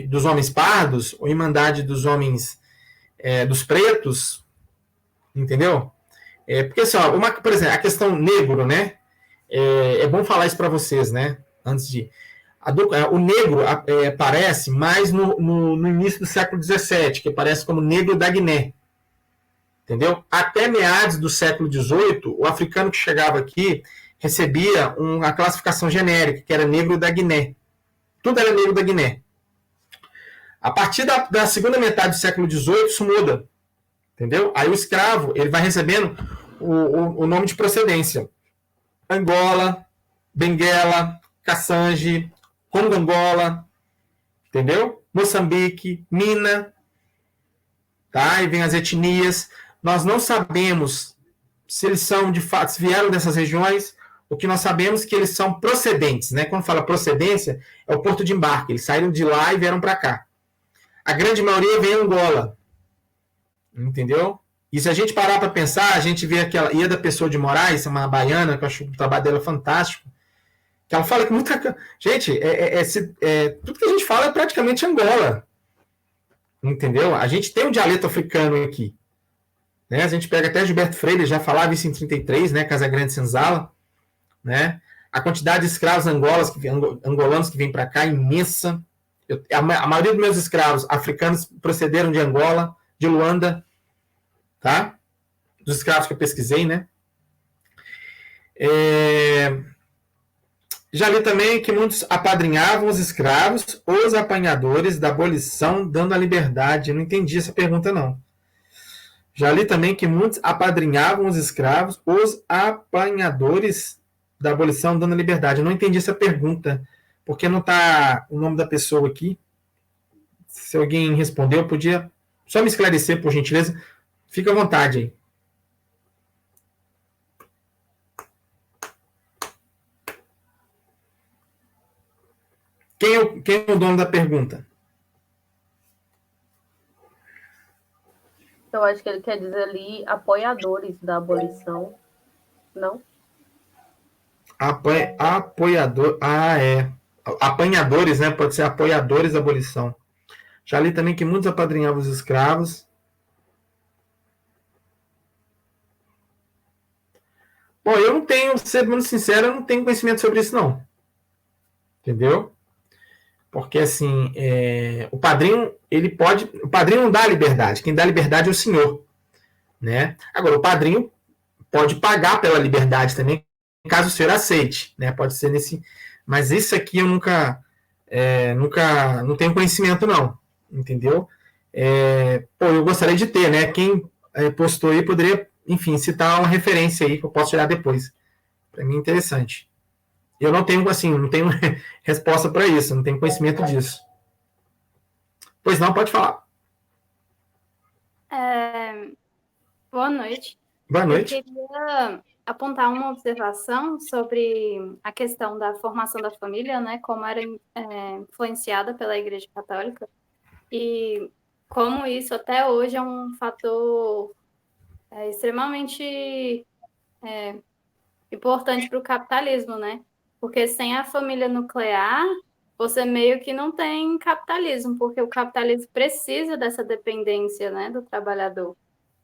dos homens pardos, ou irmandade dos homens dos pretos, entendeu? Porque assim, ó, por exemplo, a questão negro, né? É bom falar isso para vocês, né? Antes de. O negro aparece mais no início do século XVII, que aparece como negro da Guiné. Entendeu? Até meados do século XVIII, o africano que chegava aqui recebia uma classificação genérica, que era negro da Guiné. Tudo era negro da Guiné. A partir da segunda metade do século XVIII, isso muda. Entendeu? Aí o escravo ele vai recebendo o nome de procedência. Angola, Benguela, Cassange, Congo-Angola, entendeu? Moçambique, Mina, tá? E vem as etnias. Nós não sabemos se eles são, de fato, se vieram dessas regiões. O que nós sabemos é que eles são procedentes, né? Quando fala procedência, é o porto de embarque. Eles saíram de lá e vieram para cá. A grande maioria vem em Angola. Entendeu? E se a gente parar para pensar, a gente vê aquela Ieda Pessoa de Moraes, uma baiana, que eu acho o trabalho dela fantástico, que ela fala que muita... Gente, tudo que a gente fala é praticamente Angola. Entendeu? A gente tem um dialeto africano aqui. Né? A gente pega até Gilberto Freire, já falava isso em 33, né? Casa Grande Senzala. Né? A quantidade de escravos angolanos que vem para cá é imensa. A maioria dos meus escravos africanos procederam de Angola, de Luanda, tá? Dos escravos que eu pesquisei, né? Já li também que muitos apadrinhavam os escravos, os apanhadores da abolição, dando a liberdade. Eu não entendi essa pergunta, não. Já li também que muitos apadrinhavam os escravos, os apanhadores da abolição, dando a liberdade. Eu não entendi essa pergunta, porque não está o nome da pessoa aqui. Se alguém respondeu, podia só me esclarecer, por gentileza. Fica à vontade aí. Quem é o dono da pergunta? Eu acho que ele quer dizer ali apoiadores da abolição, não? Apoiador. Apanhadores, né? Pode ser apoiadores da abolição. Já li também que muitos apadrinhavam os escravos. Bom, eu não tenho, sendo muito sincero, eu não tenho conhecimento sobre isso, não. Entendeu? Porque, assim, o padrinho, o padrinho não dá liberdade. Quem dá liberdade é o senhor. Né? Agora, o padrinho pode pagar pela liberdade também, caso o senhor aceite. Né? Pode ser nesse... Mas isso aqui eu nunca não tenho conhecimento, não. Entendeu? Eu gostaria de ter, né? Quem postou aí poderia, enfim, citar uma referência aí que eu posso tirar depois. Para mim é interessante. Eu não tenho, assim, não tenho resposta para isso, não tenho conhecimento disso. Pois não, pode falar. Boa noite. Boa noite. Eu queria apontar uma observação sobre a questão da formação da família, né, como era influenciada pela Igreja Católica e como isso até hoje é um fator extremamente importante para o capitalismo, né? Porque sem a família nuclear, você meio que não tem capitalismo, porque o capitalismo precisa dessa dependência, né, do trabalhador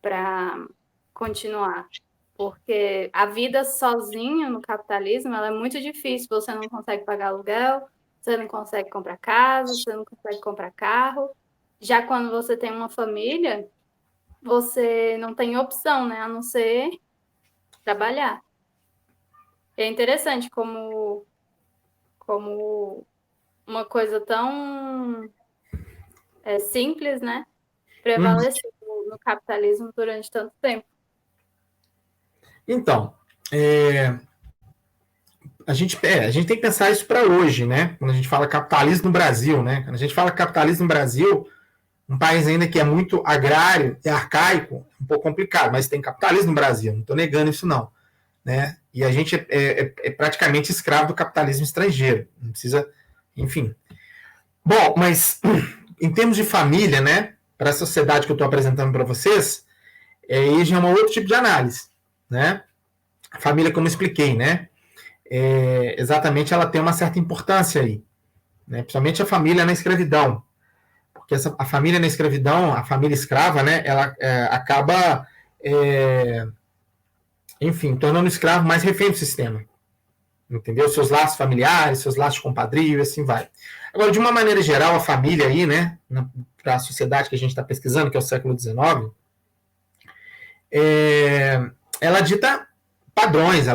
para continuar. Porque a vida sozinha no capitalismo ela é muito difícil. Você não consegue pagar aluguel, você não consegue comprar casa, você não consegue comprar carro. Já quando você tem uma família, você não tem opção, né, a não ser trabalhar. É interessante como uma coisa tão simples, né, prevaleceu no capitalismo durante tanto tempo. Então, a gente tem que pensar isso para hoje, né? Quando a gente fala capitalismo no Brasil, né? Quando a gente fala capitalismo no Brasil, um país ainda que é muito agrário e arcaico, é um pouco complicado, mas tem capitalismo no Brasil, não estou negando isso não, né? E a gente é praticamente escravo do capitalismo estrangeiro, não precisa, enfim. Bom, mas em termos de família, né? Para a sociedade que eu estou apresentando para vocês, aí já é um outro tipo de análise, né? A família, como eu expliquei, né? Exatamente, ela tem uma certa importância aí, né? Principalmente a família na escravidão, porque a família na escravidão, a família escrava, né? Ela acaba, enfim, tornando o escravo mais refém do sistema, entendeu? Seus laços familiares, seus laços de compadrio, e assim vai. Agora, de uma maneira geral, a família aí, né? Para a sociedade que a gente está pesquisando, que é o século XIX, ela dita padrões,